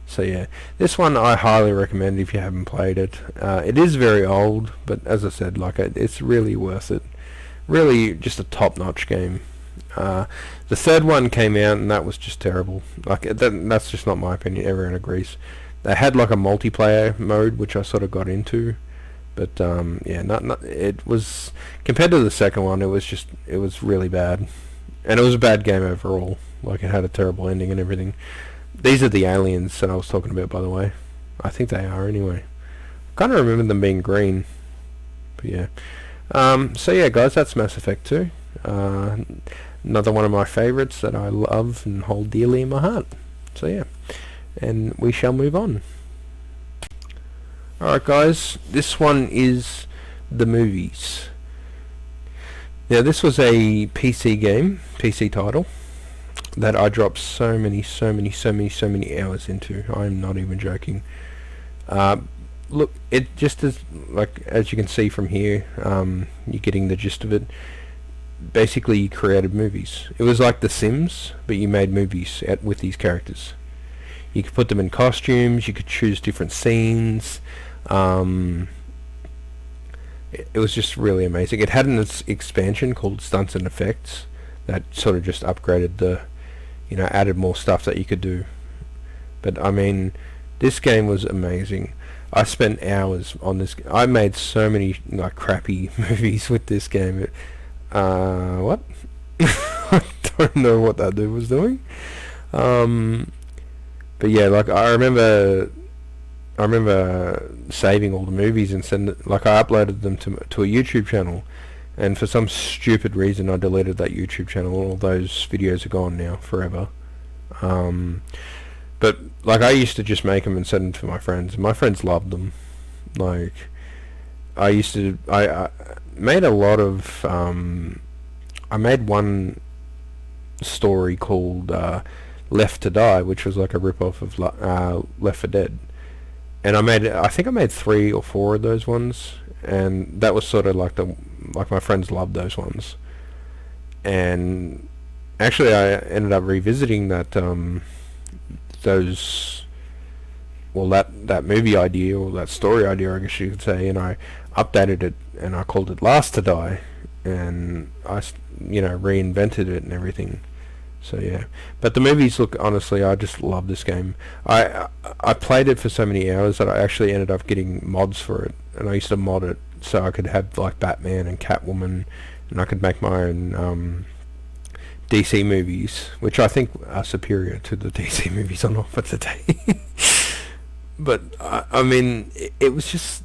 So yeah, this one I highly recommend if you haven't played it. It is very old, but as I said, like it's really worth it. Really, just a top-notch game. The third one came out, and that was just terrible. Like that's just not my opinion. Everyone agrees. They had like a multiplayer mode, which I sort of got into, but yeah, not it was, compared to the second one, it was really bad, and it was a bad game overall. Like it had a terrible ending and everything. These are the aliens that I was talking about, by the way. I think they are anyway. I kind of remember them being green, but yeah. So yeah, guys, that's Mass Effect 2. Another one of my favourites that I love and hold dearly in my heart. So yeah, and we shall move on. Alright guys, this one is the movies. Now this was a PC game, PC title, that I dropped so many hours into. I'm not even joking. Look, it just is, like, as you can see from here, you're getting the gist of it. Basically, you created movies. It was like The Sims, but you made movies with these characters. You could put them in costumes, you could choose different scenes. It was just really amazing. It had an expansion called Stunts and Effects that sort of just upgraded added more stuff that you could do. But I mean, this game was amazing. I spent hours on this. I made so many like crappy movies with this game. What? I don't know what that dude was doing. But yeah, like I remember saving all the movies and I uploaded them to a YouTube channel, and for some stupid reason I deleted that YouTube channel. All those videos are gone now forever. But like I used to just make them and send them to my friends. My friends loved them. Like I made a lot of I made one story called Left to Die, which was like a rip-off of Left 4 Dead. And I think I made 3 or 4 of those ones, and that was sort of like my friends loved those ones. And actually I ended up revisiting that that movie idea, or that story idea, I guess you could say, and I updated it and I called it Last to Die, and I reinvented it and everything. So yeah, but the movies, look, honestly, I just love this game. I played it for so many hours that I actually ended up getting mods for it, and I used to mod it so I could have like Batman and Catwoman, and I could make my own DC movies, which I think are superior to the DC movies on offer today. But I mean, it was just,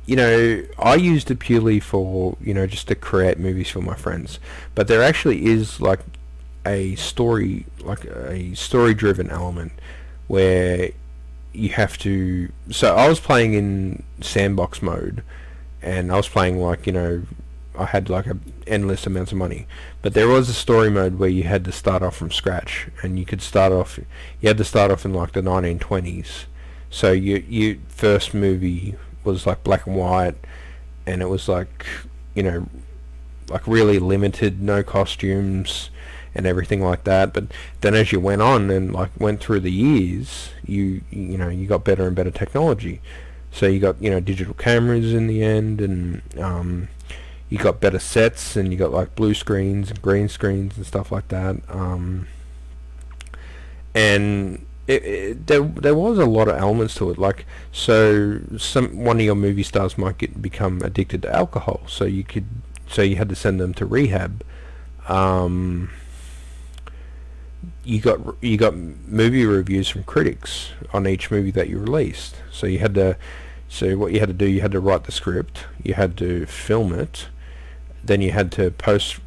I used it purely for, just to create movies for my friends. But there actually is like a story-driven element where you have to. So I was playing in sandbox mode, and I was playing like, I had like a endless amounts of money. But there was a story mode where you had to start off from scratch, and you had to start off in like the 1920s. So your first movie was like black and white, and it was like, like really limited, no costumes and everything like that. But then as you went on and like went through the years, you got better and better technology. So you got, digital cameras in the end, and you got better sets, and you got like blue screens and green screens and stuff like that. And there was a lot of elements to it. Like, so one of your movie stars might become addicted to alcohol, so you had to send them to rehab. You got movie reviews from critics on each movie that you released. So what you had to do, you had to write the script, you had to film it, then you had to post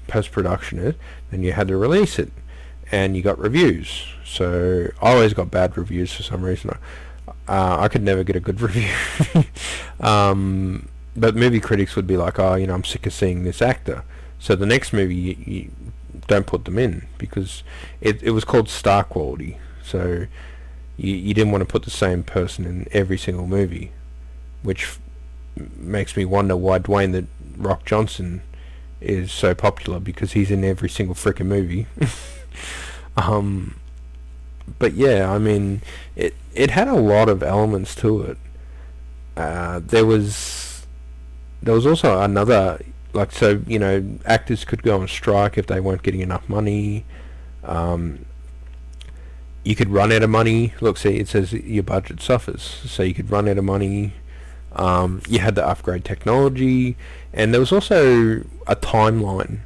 production it, then you had to release it, and you got reviews. So I always got bad reviews for some reason. I could never get a good review. But movie critics would be like, oh, I'm sick of seeing this actor. So the next movie, you don't put them in, because it was called star quality. So you didn't want to put the same person in every single movie, which makes me wonder why Dwayne the Rock Johnson is so popular, because he's in every single freaking movie. But yeah, I mean, it had a lot of elements to it. There was also another, like, so, actors could go on strike if they weren't getting enough money. You could run out of money. Look, see, it says your budget suffers, so you could run out of money. You had to upgrade technology, and there was also a timeline.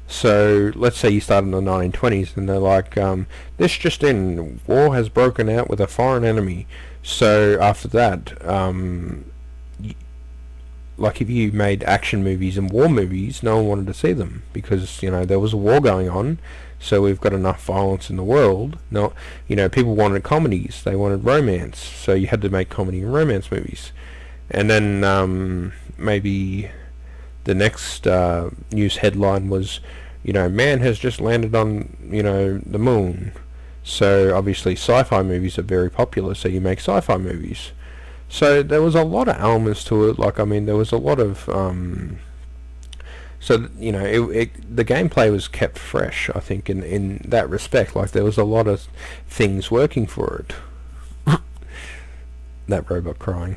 So let's say you start in the 1920s, and they're like, this just in, war has broken out with a foreign enemy. So after that, like if you made action movies and war movies, no one wanted to see them, because there was a war going on. So we've got enough violence in the world. No, people wanted comedies, they wanted romance, so you had to make comedy and romance movies. And then maybe the next news headline was, man has just landed on, the moon. So obviously sci-fi movies are very popular, so you make sci-fi movies. So there was a lot of elements to it. Like, I mean, there was a lot of so the gameplay was kept fresh, I think, in that respect. Like, there was a lot of things working for it. That robot crying.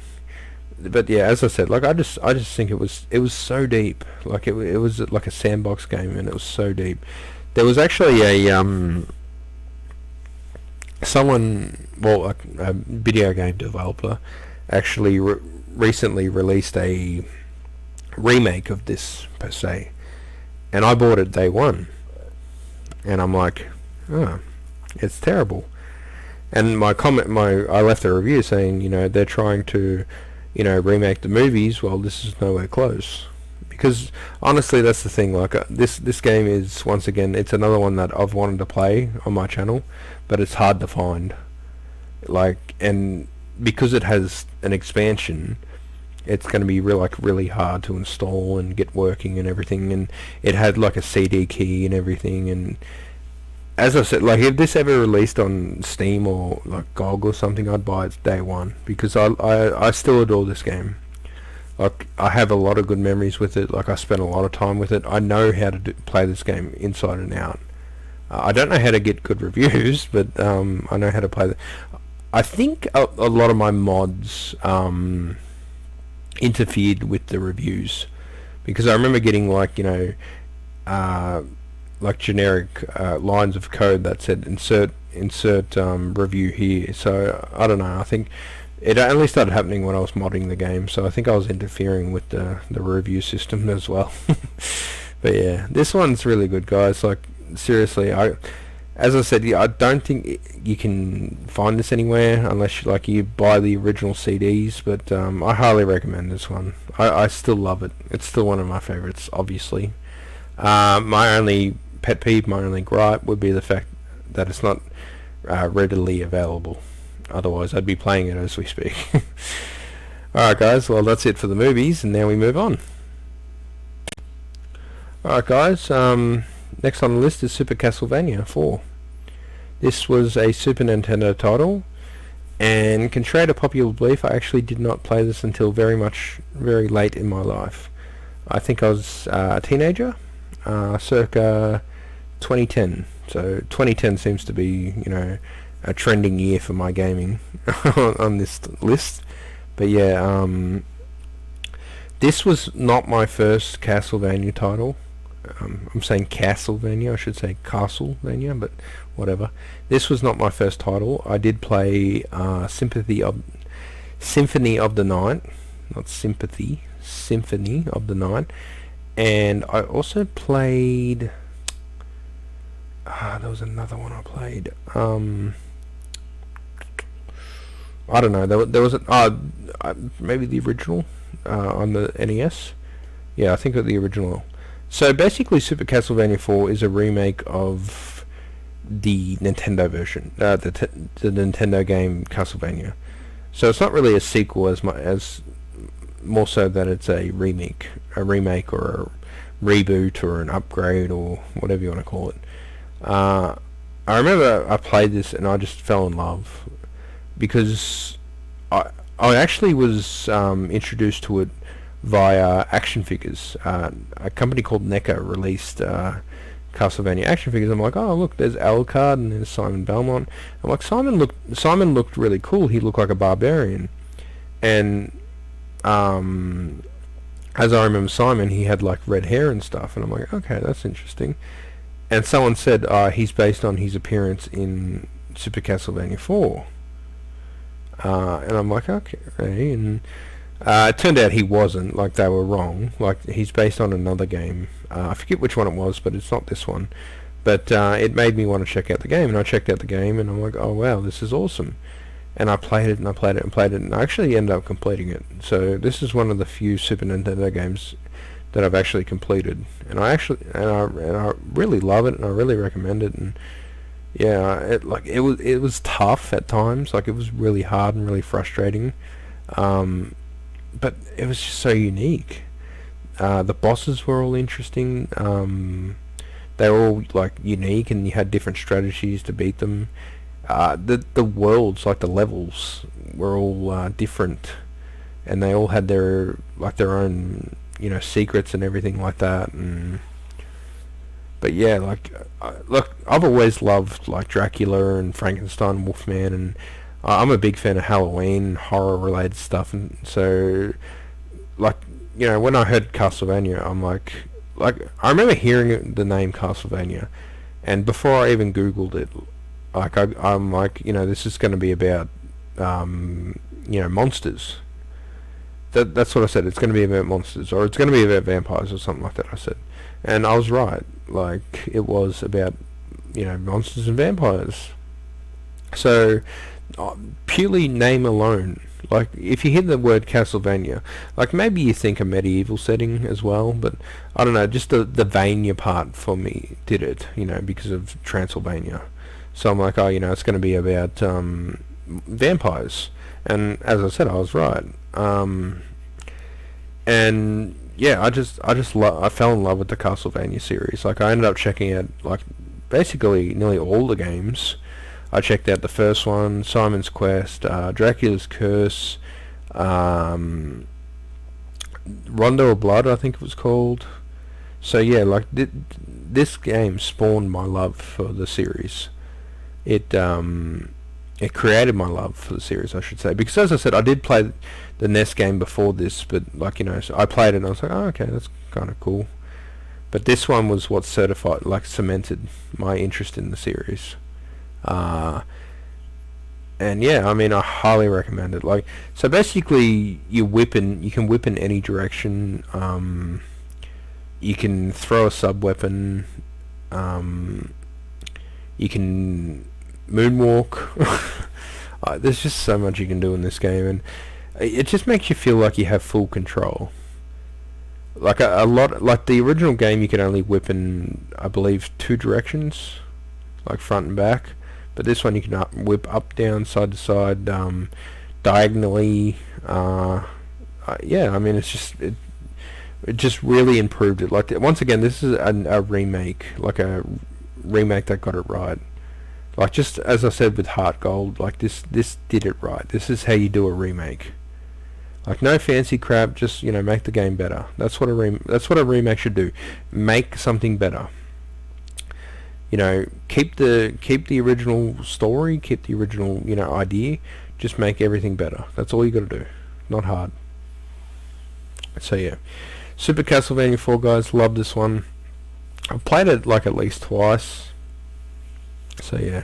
But yeah, as I said, like, I just think it was so deep. Like, it was like a sandbox game, and it was so deep. There was actually a video game developer actually recently released a remake of this, per se, and I bought it day one, and I'm like, oh, it's terrible. And I left a review saying, they're trying to, remake the movies. Well, this is nowhere close. Because honestly, that's the thing. Like, this game is, once again, it's another one that I've wanted to play on my channel, but it's hard to find. Like, and because it has an expansion, it's going to be really hard to install and get working and everything. And it had like a CD key and everything. And as I said, like, if this ever released on Steam or like GOG or something, I'd buy it day one, because I still adore this game. Like, I have a lot of good memories with it. Like, I spent a lot of time with it. I know how to play this game inside and out. I don't know how to get good reviews, but I know how to play. I think a lot of my mods interfered with the reviews, because I remember getting like like generic lines of code that said insert review here. So I don't know. I think it only started happening when I was modding the game, so I think I was interfering with the review system as well. But yeah, this one's really good, guys. Like, seriously, as I said, I don't think you can find this anywhere unless you buy the original CDs. But I highly recommend this one. I still love it. It's still one of my favorites, obviously. My only pet peeve, my only gripe would be the fact that it's not readily available. Otherwise, I'd be playing it as we speak. Alright guys, well that's it for the movies, and now we move on. Alright guys, next on the list is Super Castlevania 4. This was a Super Nintendo title, and contrary to popular belief, I actually did not play this until very late in my life. I think I was a teenager, circa 2010. So 2010 seems to be, a trending year for my gaming on this list. But yeah, this was not my first Castlevania title. I'm saying Castlevania, I should say Castlevania, but whatever. This was not my first title. I did play Symphony of the Night, not Sympathy, Symphony of the Night, and I also played. There was another one I played. I don't know. There was maybe the original on the NES. Yeah, I think of the original. So basically, Super Castlevania 4 is a remake of the Nintendo version, the Nintendo game Castlevania. So it's not really a sequel as more so that it's a remake or a reboot or an upgrade or whatever you want to call it. I remember I played this and I just fell in love, because I actually was introduced to it via action figures. A company called NECA released Castlevania action figures. I'm like, oh look, there's Alucard and there's Simon Belmont. I'm like, Simon looked really cool. He looked like a barbarian, and as I remember Simon, he had like red hair and stuff, and I'm like, okay, that's interesting. And someone said he's based on his appearance in Super Castlevania 4. And I'm like, okay. And it turned out he wasn't. Like, they were wrong. Like, he's based on another game. I forget which one it was, but it's not this one. But it made me want to check out the game, and I checked out the game, and I'm like, oh wow, this is awesome. And I played it, and I played it, and played it, and I actually ended up completing it. So this is one of the few Super Nintendo games that I've actually completed, and I really love it, and I really recommend it. And yeah, it was tough at times, like it was really hard and really frustrating, but it was just so unique. The bosses were all interesting. They were all like unique, and you had different strategies to beat them. The worlds, like the levels, were all different, and they all had their own secrets and everything like that. And but yeah, look, I've always loved like Dracula and Frankenstein, Wolfman, and I'm a big fan of Halloween, horror related stuff. And so when I heard Castlevania, I'm like I remember hearing the name Castlevania, and before I even googled it, I'm like, this is going to be about monsters. That's what I said. It's going to be about monsters, or it's going to be about vampires, or something like that. I said, and I was right. Like, it was about monsters and vampires. So purely name alone, like if you hear the word Castlevania, like maybe you think a medieval setting as well, but I don't know. Just the Vania part for me did it, because of Transylvania. So I'm like, it's going to be about vampires, and as I said, I was right. And yeah, I fell in love with the Castlevania series. Like, I ended up checking out like basically nearly all the games. I checked out the first one, Simon's Quest, Dracula's Curse, Rondo of Blood, I think it was called. So yeah, like this game spawned my love for the series. It created my love for the series, I should say, because as I said, I did play the NES game before this, but so I played it and I was like, oh, okay, that's kind of cool. But this one was what cemented my interest in the series. And yeah, I highly recommend it. Like, so basically, you can whip in any direction. You can throw a sub weapon. You can moonwalk. There's just so much you can do in this game, and it just makes you feel like you have full control. Like a lot, like the original game, you could only whip in, I believe, 2 directions, like front and back. But this one you can whip up, down, side to side, diagonally. Yeah, I mean, it just really improved it. Like, once again, this is a remake, like a remake that got it right. Like, just as I said with Heart Gold, like this did it right. This is how you do a remake. Like, no fancy crap, just, make the game better. That's what a remake should do. Make something better. Keep the original story, keep the original, idea. Just make everything better. That's all you got to do. Not hard. So yeah, Super Castlevania 4, guys. Love this one. I've played it like at least twice. So yeah,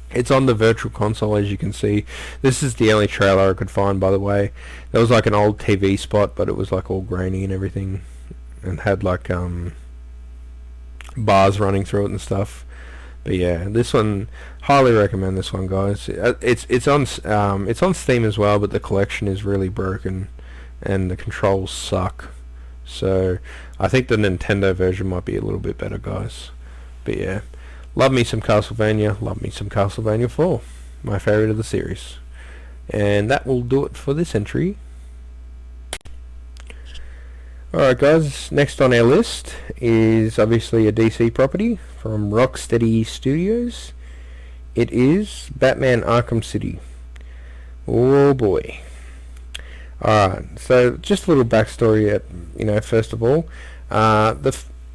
it's on the Virtual Console, as you can see. This is the only trailer I could find, by the way. There was like an old TV spot, but it was like all grainy and everything, and had like bars running through it and stuff. But yeah, this one, highly recommend this one, guys. It's on Steam as well, but the collection is really broken, and the controls suck. So I think the Nintendo version might be a little bit better, guys. But yeah, love me some Castlevania. Love me some Castlevania 4, my favorite of the series. And that will do it for this entry. Alright, guys, next on our list is obviously a DC property from Rocksteady Studios. It is Batman Arkham City. Oh boy. Alright, so just a little backstory first of all.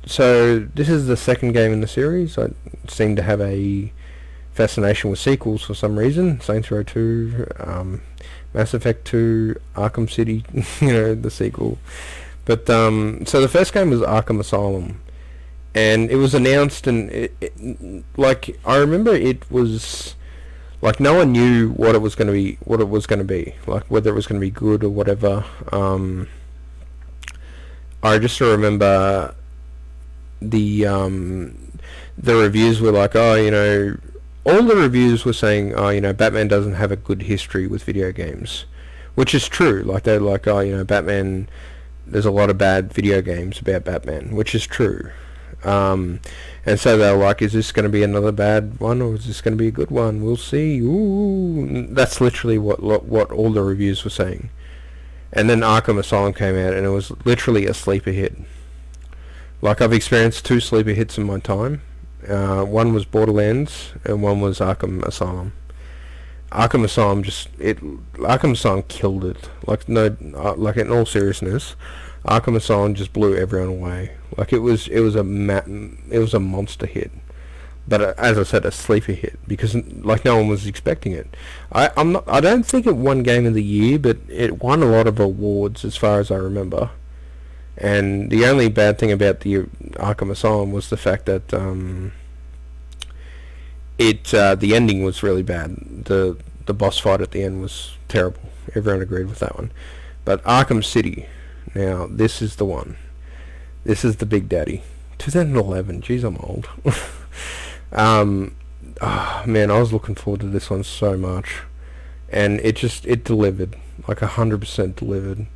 So this is the second game in the series. I seem to have a fascination with sequels for some reason. Saints Row 2, Mass Effect 2, Arkham City, the sequel. But so the first game was Arkham Asylum, and it was announced, and like, I remember it was like no one knew what it was going to be, like whether it was going to be good or whatever. I just remember the reviews were like, all the reviews were saying, Batman doesn't have a good history with video games, which is true. Like, they're like, Batman. There's a lot of bad video games about Batman, which is true. And so they're like, is this going to be another bad one, or is this going to be a good one? We'll see. Ooh. That's literally what all the reviews were saying. And then Arkham Asylum came out, and it was literally a sleeper hit. Like, I've experienced 2 sleeper hits in my time. One was Borderlands, and one was Arkham Asylum. Arkham Asylum killed it. Like, no, like, in all seriousness, Arkham Asylum just blew everyone away. Like, it was a monster hit. But as I said, a sleeper hit, because like no one was expecting it. I don't think it won Game of the Year, but it won a lot of awards as far as I remember. And the only bad thing about the Arkham Asylum was the fact that the ending was really bad. The boss fight at the end was terrible. Everyone agreed with that one. But Arkham City, now this is the one. This is the big daddy. 2011. Jeez, I'm old. Man, I was looking forward to this one so much, and it delivered, like 100% delivered.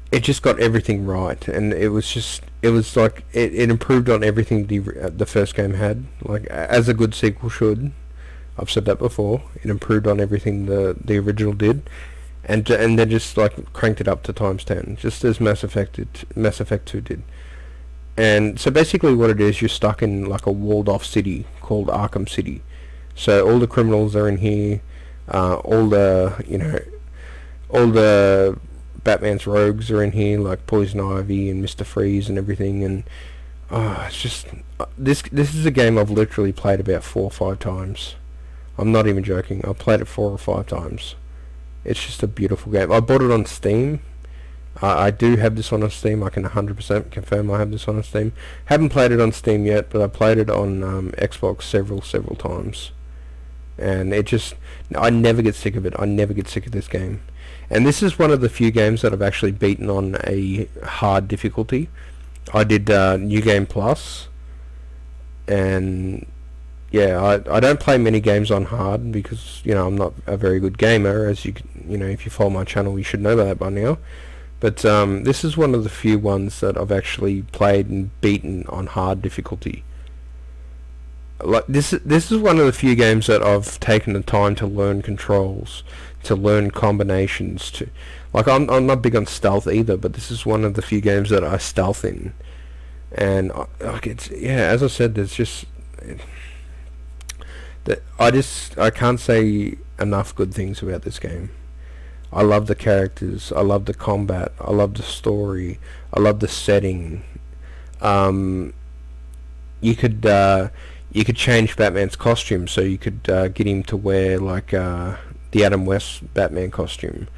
It just got everything right, and it was like it improved on everything the first game had, like as a good sequel should. I've said that before. It improved on everything the original did, and then just like cranked it up to times 10, just as Mass Effect 2 did. And so basically what it is, you're stuck in like a walled off city called Arkham City. So all the criminals are in here, all the Batman's rogues are in here, like Poison Ivy and Mr. Freeze and everything, and it's just this is a game I've literally played about 4 or 5 times. I'm not even joking. I've played it 4 or 5 times. It's just a beautiful game. I bought it on Steam. I do have this one on Steam. I can 100% confirm I have this one on Steam. Haven't played it on Steam yet, but I played it on Xbox several times. and I never get sick of it. I never get sick of this game. And this is one of the few games that I've actually beaten on a hard difficulty. I did New Game Plus, and yeah, I don't play many games on hard because, you know, I'm not a very good gamer, as you know, if you follow my channel, you should know that by now. But this is one of the few ones that I've actually played and beaten on hard difficulty. Like this is one of the few games that I've taken the time to learn controls, to learn combinations, to like I'm not big on stealth either, but this is one of the few games that I stealth in. And like it's, yeah, as I said, there's just that I can't say enough good things about this game. I love the characters, I love the combat, I love the story, I love the setting. You could change Batman's costume, so you could get him to wear like the Adam West Batman costume,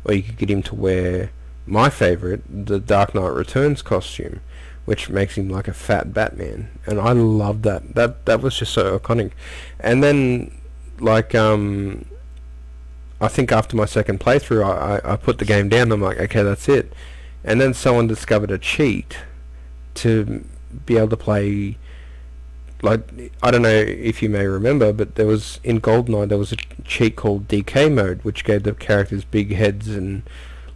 or you could get him to wear my favorite, the Dark Knight Returns costume, which makes him like a fat Batman, and I love that. That was just so iconic. And then like I think after my second playthrough, I put the game down. I'm like, okay, that's it. And then someone discovered a cheat to be able to play. Like, I don't know if you may remember, but there was in GoldenEye there was a cheat called DK mode, which gave the characters big heads and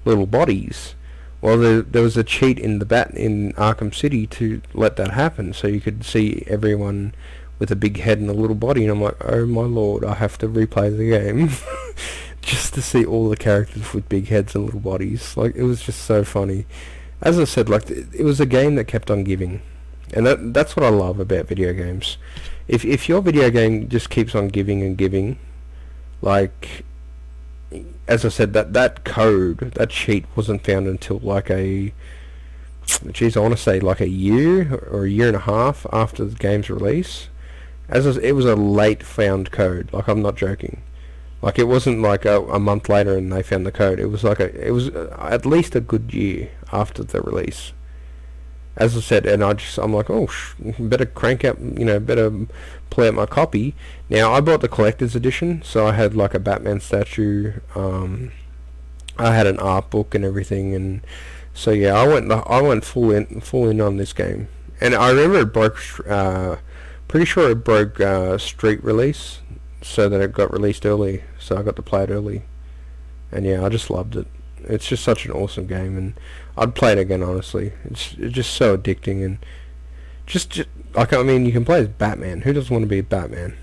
little bodies. Well, there was a cheat in in Arkham City to let that happen, so you could see everyone with a big head and a little body. And I'm like, oh my lord, I have to replay the game just to see all the characters with big heads and little bodies. Like, it was just so funny. As I said, like, it was a game that kept on giving. And that's what I love about video games. If your video game just keeps on giving and giving, like, as I said, that code, that cheat wasn't found until like I want to say like a year or a year and a half after the game's release. It was a late found code. Like, I'm not joking. Like, it wasn't like a month later and they found the code. It was like it was at least a good year after the release. As I said, and I'm like, oh, better crank out, better play out my copy. Now, I bought the collector's edition, so I had like a Batman statue, I had an art book and everything, and so yeah, I went full in on this game. And I remember it broke, pretty sure it broke street release, so that it got released early, so I got to play it early. And yeah, I just loved it. It's just such an awesome game, and I'd play it again, honestly. It's just so addicting, and just like, I mean, you can play as Batman. Who doesn't want to be Batman?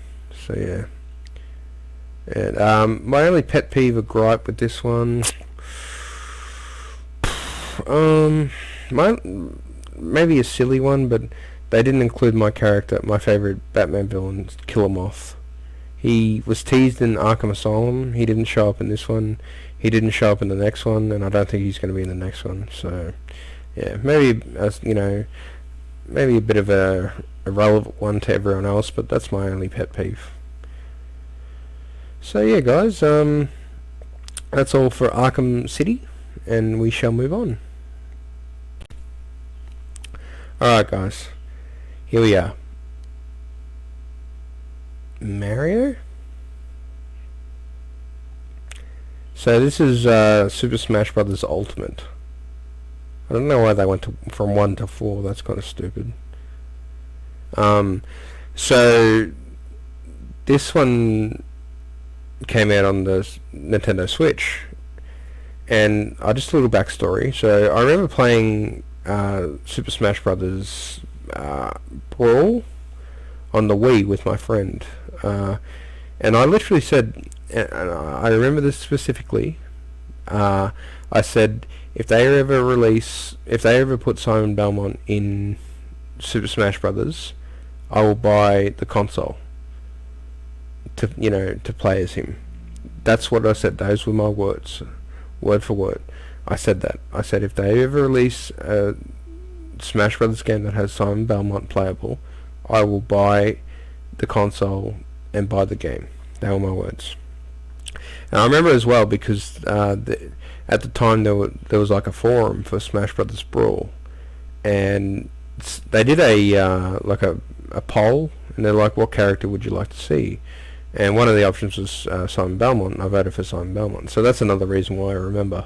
So yeah. And my only pet peeve or gripe with this one, maybe a silly one, but they didn't include my character, my favorite Batman villain, Killer Moth. He was teased in Arkham Asylum. He didn't show up in this one. He didn't show up in the next one, and I don't think he's going to be in the next one. So, yeah, maybe maybe a bit of a irrelevant one to everyone else, but that's my only pet peeve. So yeah, guys, that's all for Arkham City, and we shall move on. All right, guys, here we are. Mario. So this is Super Smash Bros. Ultimate. I don't know why they went from 1 to 4. That's kind of stupid. So this one came out on the Nintendo Switch, and just a little backstory. So I remember playing Super Smash Bros. Brawl on the Wii with my friend, and I literally said, and I remember this specifically, I said, if they ever put Simon Belmont in Super Smash Brothers, I will buy the console to play as him. That's what I said. Those were my words, word for word. I said that. I said, if they ever release a Smash Brothers game that has Simon Belmont playable, I will buy the console and buy the game. They were my words. And I remember as well because at the time there was like a forum for Smash Brothers Brawl, and they did a poll, and they're like, what character would you like to see? And one of the options was Simon Belmont, and I voted for Simon Belmont. So that's another reason why I remember.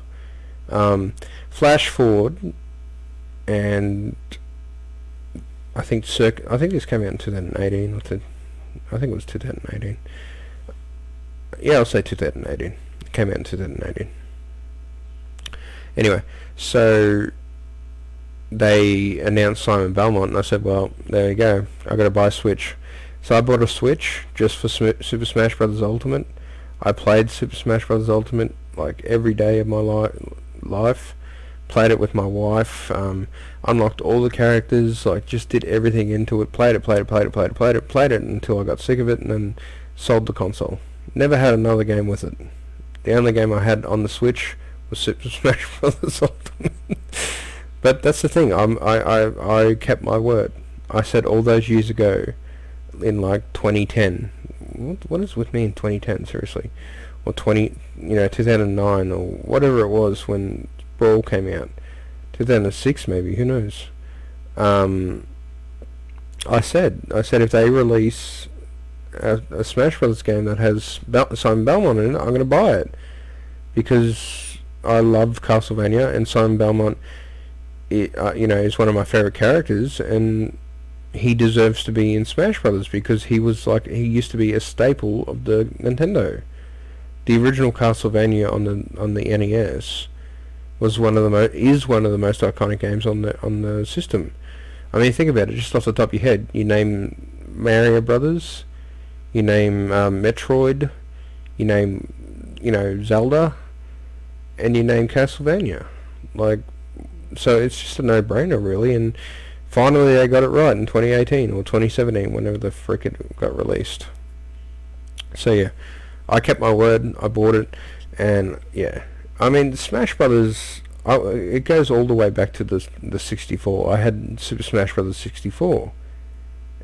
Flash forward, and I think this came out in 2018. I think it was 2018. Yeah, I'll say 2018. It came out in 2018. Anyway, so they announced Simon Belmont, and I said, well, there you go. I got to buy a Switch. So I bought a Switch just for Super Smash Bros. Ultimate. I played Super Smash Bros. Ultimate like every day of my life. Played it with my wife. Unlocked all the characters. Like just did everything into it. Played it until I got sick of it, and then sold the console. Never had another game with it. The only game I had on the Switch was Super Smash Bros. Ultimate. But that's the thing. I kept my word. I said all those years ago, in like 2010. What is with me in 2010? Seriously, or 2009 or whatever it was when Brawl came out. 2006 maybe. Who knows? I said if they release a Smash Bros. Game that has Simon Belmont in it, I'm gonna buy it because I love Castlevania, and Simon Belmont, is one of my favorite characters, and he deserves to be in Smash Brothers because he used to be a staple of the Nintendo. The original Castlevania on the NES was one of the most iconic games on the system. I mean, think about it, just off the top of your head. You name Mario Brothers, you name Metroid, you name Zelda, and you name Castlevania. So it's just a no-brainer, really, and finally they got it right in 2018 or 2017, whenever the frick it got released. So yeah, I kept my word, I bought it, and yeah. I mean, Smash Brothers, it goes all the way back to the 64. I had Super Smash Brothers 64,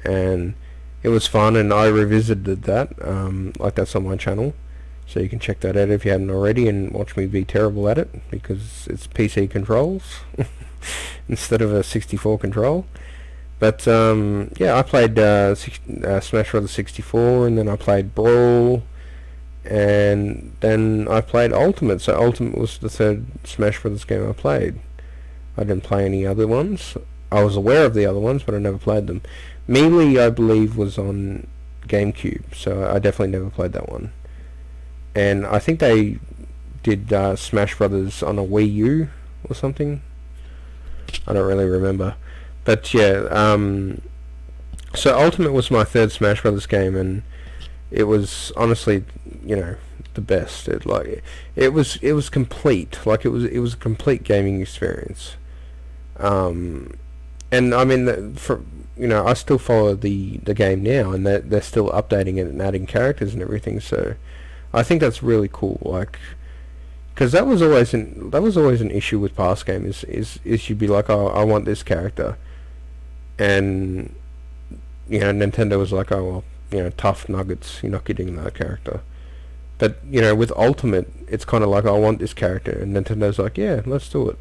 and it was fun, and I revisited that, that's on my channel. So you can check that out if you haven't already, and watch me be terrible at it, because it's PC controls instead of a 64 control. But yeah, I played Smash Bros. 64, and then I played Brawl, and then I played Ultimate. So Ultimate was the third Smash Bros. Game I played. I didn't play any other ones. I was aware of the other ones, but I never played them. Melee, I believe, was on GameCube, so I definitely never played that one. And I think they did Smash Brothers on a Wii U or something. I don't really remember. But yeah, so Ultimate was my third Smash Brothers game, and it was honestly, the best. It was complete. Like it was a complete gaming experience. And I mean, I still follow the game now, and they're still updating it and adding characters and everything. So I think that's really cool, because that was always an issue with past games. Is you'd be like, oh, I want this character, and Nintendo was like, oh well, tough nuggets, you're not getting that character. But with Ultimate, it's kind of like, I want this character, and Nintendo's like, yeah, let's do it.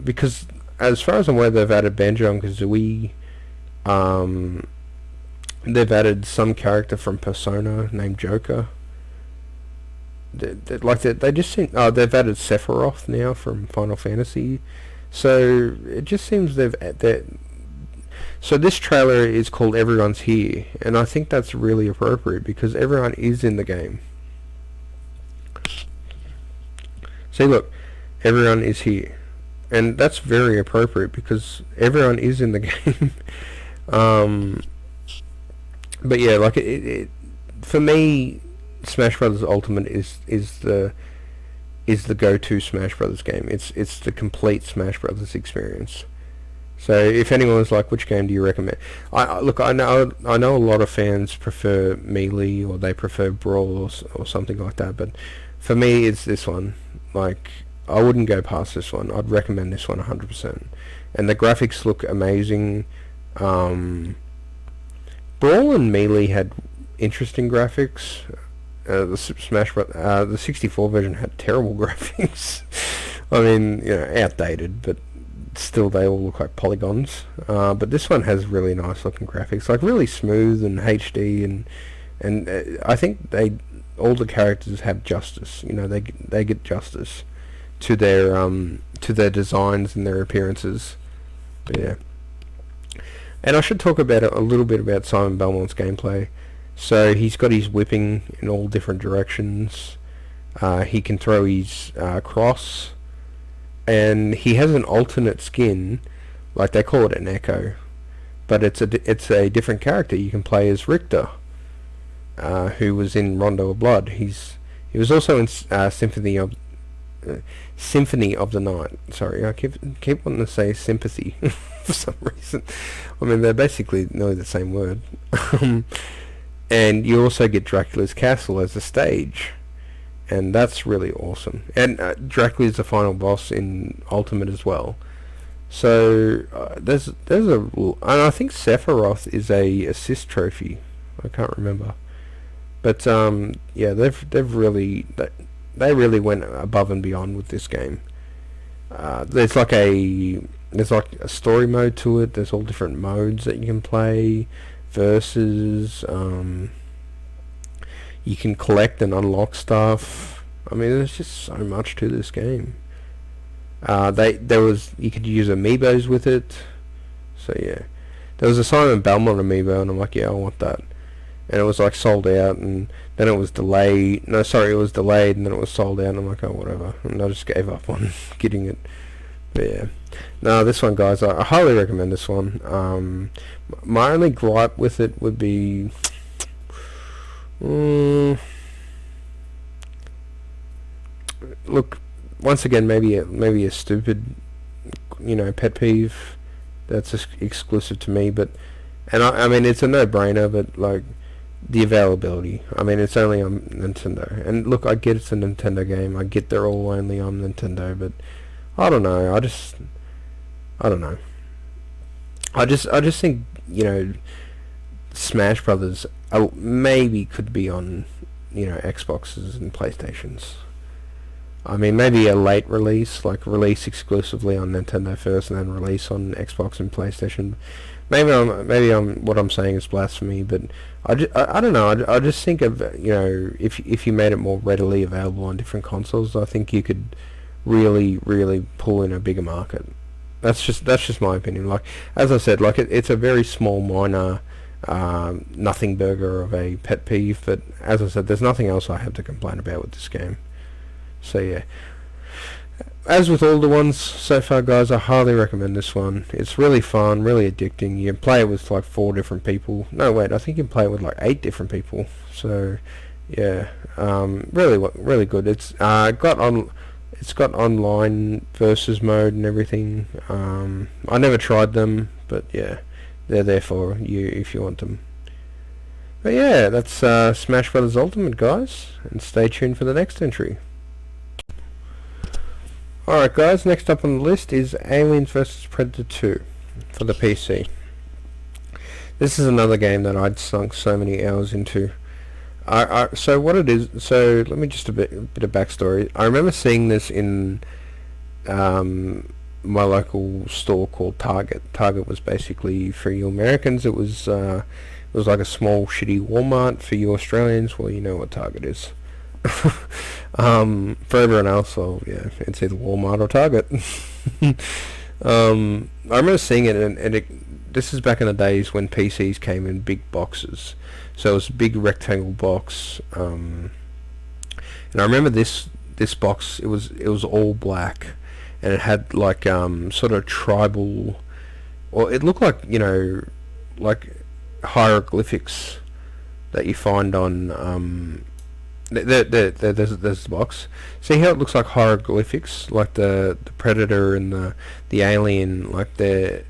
Because as far as I'm aware, they've added Banjo and Kazooie. They've added some character from Persona named Joker. They just seem. Oh, they've added Sephiroth now from Final Fantasy. So it just seems so this trailer is called Everyone's Here, and I think that's really appropriate because everyone is in the game. See, look, everyone is here, and that's very appropriate because everyone is in the game. But yeah, for me, Smash Brothers Ultimate is the go-to Smash Brothers game. It's the complete Smash Brothers experience. So if anyone's like, which game do you recommend? I know a lot of fans prefer Melee, or they prefer Brawl or something like that. But for me, it's this one. I wouldn't go past this one. I'd recommend this one 100%. And the graphics look amazing. Brawl and Melee had interesting graphics. The the 64 version had terrible graphics. I mean, outdated, but still they all look like polygons. But this one has really nice looking graphics, like really smooth and HD, and and I think all the characters have justice. You know, they get justice to their designs and their appearances. But yeah, and I should talk about a little bit about Simon Belmont's gameplay. So he's got his whipping in all different directions. He can throw his cross, and he has an alternate skin, like they call it an echo, but it's a different character. You can play as Richter, who was in Rondo of Blood. He was also in Symphony of the Night. Sorry, I keep wanting to say sympathy for some reason. I mean, they're basically nearly the same word. And you also get Dracula's Castle as a stage, and that's really awesome. And Dracula is the final boss in Ultimate as well. So there's and I think Sephiroth is a assist trophy. I can't remember, but yeah, they really went above and beyond with this game. There's like a story mode to it. There's all different modes that you can play, versus you can collect and unlock stuff. I mean, there's just so much to this game. You could use amiibos with it. So yeah, there was a Simon Belmont amiibo, and I'm like, yeah, I want that. And it was like sold out, and then it was delayed. No, sorry, it was delayed, and then it was sold out. And I'm like, oh, whatever. And I just gave up on getting it. But yeah, no, this one, guys, I highly recommend this one. My only gripe with it would be, look, once again, maybe a stupid, pet peeve that's exclusive to me. But I mean, it's a no-brainer. But like, the availability. I mean, it's only on Nintendo. And look, I get it's a Nintendo game. I get they're all only on Nintendo. But I don't know. I don't know. I just think, Smash Brothers maybe could be on, Xboxes and PlayStations. I mean, maybe a late release, like release exclusively on Nintendo first, and then release on Xbox and PlayStation. Maybe what I'm saying is blasphemy, but I don't know. I just think of, if you made it more readily available on different consoles, I think you could really pull in a bigger market. That's just my opinion. Like, as I said, like it's a very small, minor, nothing burger of a pet peeve, but as I said, there's nothing else I have to complain about with this game. So yeah, as with all the ones so far, guys, I highly recommend this one. It's really fun, really addicting. You can play it with like 4 different people. No, wait, I think you can play it with like 8 different people. So yeah, really good. It's got online versus mode and everything. I never tried them, but yeah, they're there for you if you want them. But yeah, that's Smash Brothers Ultimate, guys, and stay tuned for the next entry. Alright, guys, next up on the list is Aliens vs Predator 2 for the PC. This is another game that I'd sunk so many hours into. So what it is, so let me just a bit of backstory. I remember seeing this in my local store called Target. Target was basically for you Americans. It was like a small shitty Walmart. For you Australians, well, you know what Target is. For everyone else, well, yeah, it's either Walmart or Target. I remember seeing it, and this is back in the days when PCs came in big boxes. So it was a big rectangle box, and I remember this box. It was all black, and it had like sort of tribal, or it looked like like hieroglyphics that you find on there's the box. See how it looks like hieroglyphics, like the predator and the alien, like they're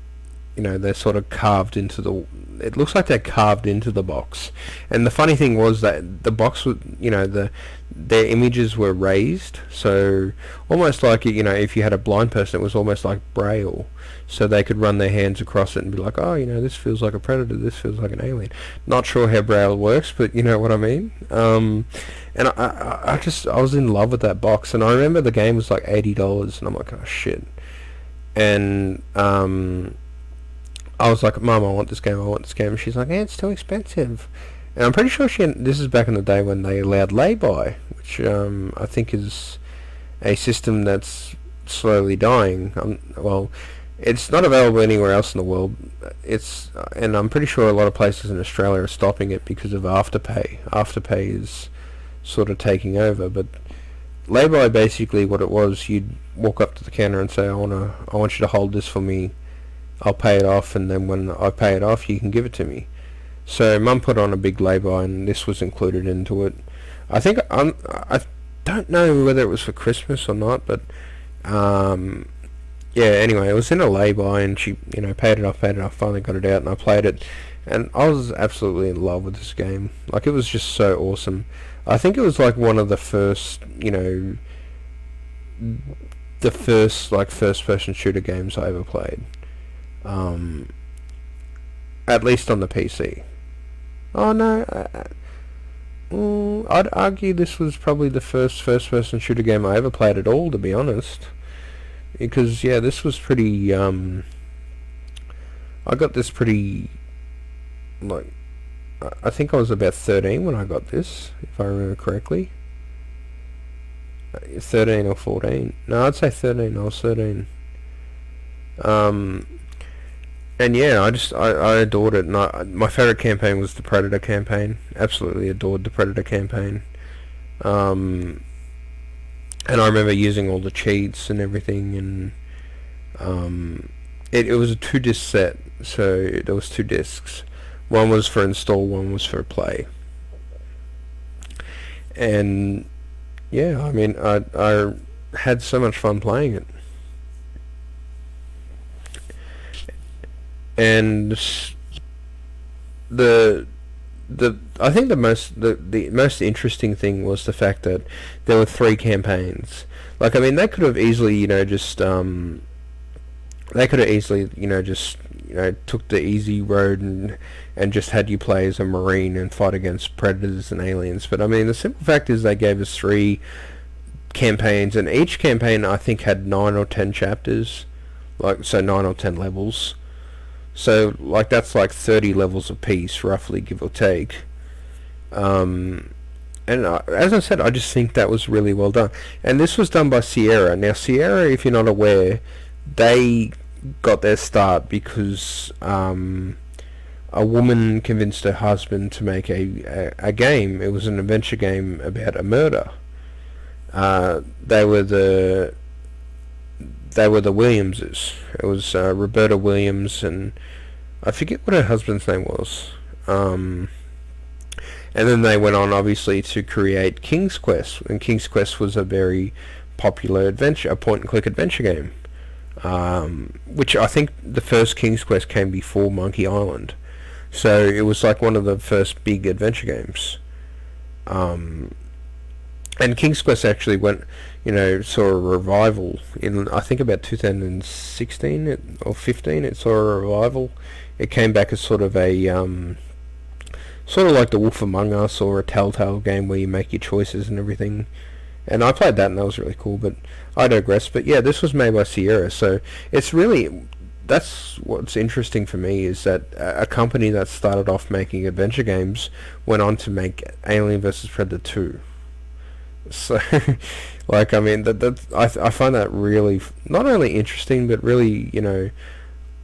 sort of carved into the. It looks like they're carved into the box. And the funny thing was that the box was, their images were raised, so almost like if you had a blind person, it was almost like braille, so they could run their hands across it and be like, oh, this feels like a predator, this feels like an alien. Not sure how braille works, but you know what I mean. And I was in love with that box, and I remember the game was like $80, and I'm like, oh shit. And I was like, Mum, I want this game. And she's like, it's too expensive. And I'm pretty sure this is back in the day when they allowed lay-by, which I think is a system that's slowly dying. Well, it's not available anywhere else in the world. And I'm pretty sure a lot of places in Australia are stopping it because of Afterpay. Afterpay is sort of taking over, but lay-by, basically what it was, you'd walk up to the counter and say, I want you to hold this for me. I'll pay it off, and then when I pay it off, you can give it to me. So Mum put on a big lay-by, and this was included into it. I don't know whether it was for Christmas or not, but yeah. Anyway, it was in a lay-by, and she, paid it off. Finally got it out, and I played it, and I was absolutely in love with this game. Like, it was just so awesome. I think it was like one of the first, like first-person shooter games I ever played. At least on the PC. Oh no, I'd argue this was probably the first-person shooter game I ever played at all, to be honest. Because yeah, this was pretty. I got this pretty. Like, I think I was about 13 when I got this, if I remember correctly. 13 or 14. No, I'd say 13. I was 13. And yeah, I adored it. And my favorite campaign was the Predator campaign. Absolutely adored the Predator campaign. And I remember using all the cheats and everything. And it was a 2-disc set, so there was 2 discs. One was for install, one was for play. And yeah, I mean, I had so much fun playing it. And the I think the most interesting thing was the fact that there were 3 campaigns. Like, I mean, they could have easily, just took the easy road and just had you play as a marine and fight against predators and aliens. But I mean, the simple fact is they gave us 3 campaigns, and each campaign I think had 9 or 10 chapters, like, so 9 or 10 levels. So, like, that's like 30 levels apiece, roughly, give or take. And as I said, I just think that was really well done. And this was done by Sierra. Now, Sierra, if you're not aware, they got their start because a woman convinced her husband to make a game. It was an adventure game about a murder. They were the Williamses. It was Roberta Williams, and I forget what her husband's name was. And then they went on, obviously, to create King's Quest, and King's Quest was a very popular a point-and-click adventure game, which I think the first King's Quest came before Monkey Island, so it was like one of the first big adventure games. And King's Quest actually saw a revival in, I think, about 2016 or 15. It saw a revival. It came back as sort of like The Wolf Among Us or a Telltale game where you make your choices and everything. And I played that, and that was really cool. But I digress. But yeah, this was made by Sierra, so that's what's interesting for me, is that a company that started off making adventure games went on to make Alien vs Predator 2. So, like, I mean, I find that really not only interesting, but really,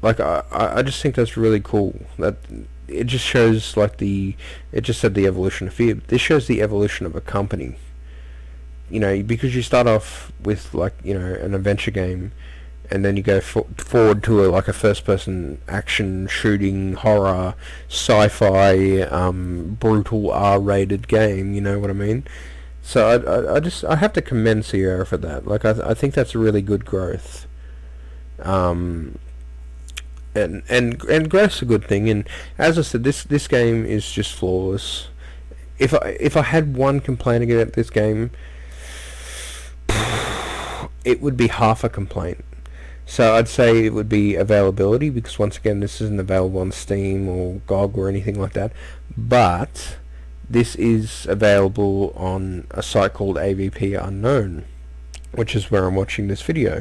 like, I just think that's really cool. That it just shows, like, it just said the evolution of fear. This shows the evolution of a company. Because you start off with, like, an adventure game, and then you go forward to a first-person action shooting horror sci-fi brutal R-rated game. You know what I mean? So I have to commend Sierra for that. Like, I think that's a really good growth. And growth's a good thing. And as I said, this game is just flawless. If I had one complaint about this game, it would be half a complaint. So I'd say it would be availability, because once again, this isn't available on Steam or GOG or anything like that. But this is available on a site called AVP Unknown, which is where I'm watching this video.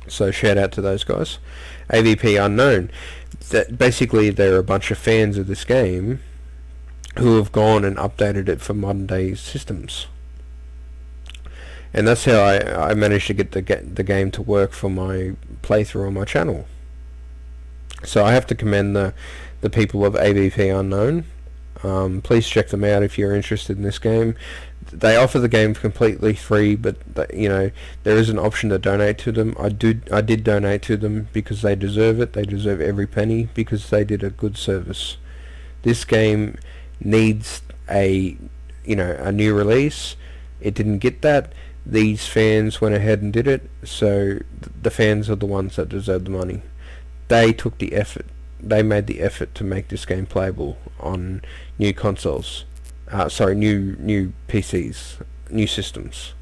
So shout out to those guys. AVP Unknown. Basically, they're a bunch of fans of this game, who have gone and updated it for modern day systems. And that's how I managed to get the game to work for my playthrough on my channel. So I have to commend the people of AVP Unknown. Please check them out if you're interested in this game. They offer the game completely free, but there is an option to donate to them. I did donate to them because they deserve it. They deserve every penny because they did a good service. This game needs a new release. It didn't get that. These fans went ahead and did it, so the fans are the ones that deserve the money. They took the effort. They made the effort to make this game playable on new consoles. New PCs, new systems.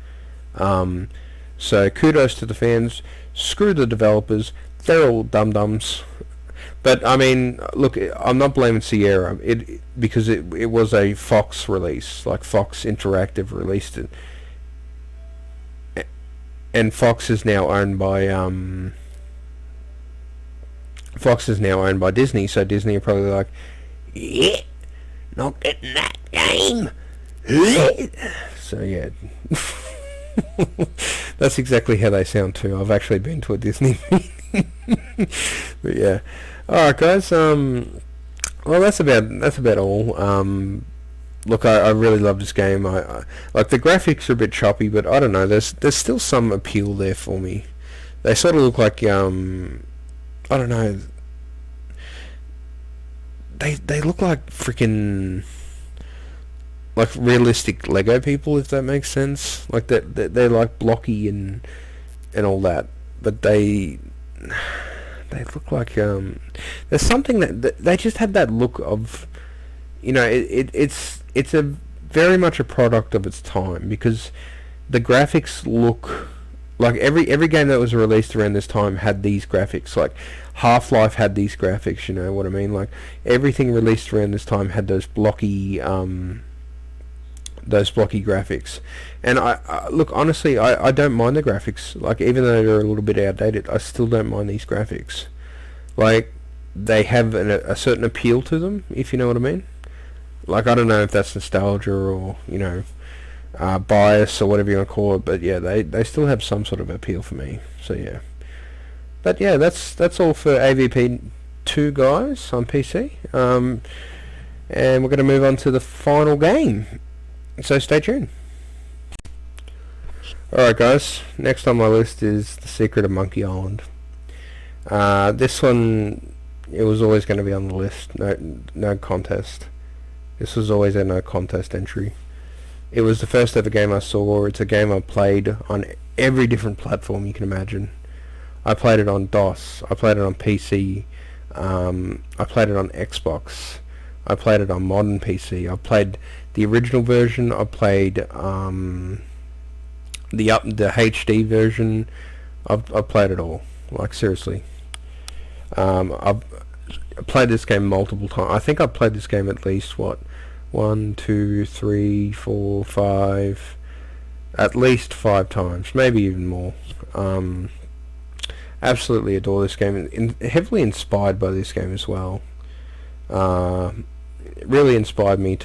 So kudos to the fans. Screw the developers. They're all dum-dums. But I mean, look, I'm not blaming Sierra. Because it was a Fox release, like Fox Interactive released it. And Fox is now owned by Disney, so Disney are probably like, yeah, not getting that game. So yeah, that's exactly how they sound too. I've actually been to a Disney meeting. But yeah, all right, guys. Well, that's about all. Look, I really love this game. I like the graphics are a bit choppy, but I don't know. There's still some appeal there for me. They sort of look like I don't know. They look like freaking like realistic Lego people, if that makes sense. Like they're like blocky and all that, but they look like there's something that they just have that look of. It's a very much a product of its time, because the graphics look like every game that was released around this time had these graphics. Like Half-Life had these graphics, you know what I mean? Like everything released around this time had those blocky graphics. And I look, honestly, I don't mind the graphics. Like, even though they're a little bit outdated, I still don't mind these graphics. Like, they have a certain appeal to them, if you know what I mean. Like, I don't know if that's nostalgia or, bias or whatever you want to call it, but yeah, they still have some sort of appeal for me. So yeah. But yeah, that's all for AVP 2, guys, on PC. And we're going to move on to the final game. So stay tuned. Alright, guys, next on my list is The Secret of Monkey Island. This one, it was always going to be on the list. No contest. This was always a no contest entry. It was the first ever game I saw. It's a game I played on every different platform you can imagine. I played it on DOS. I played it on PC. I played it on Xbox. I played it on modern PC. I played the original version. I played the HD version. I've played it all. Like, seriously. I've played this game multiple times. I think I've played this game at least, 1, 2, 3, 4, 5, at least 5 times, maybe even more. Absolutely adore this game. Heavily inspired by this game as well. It really inspired me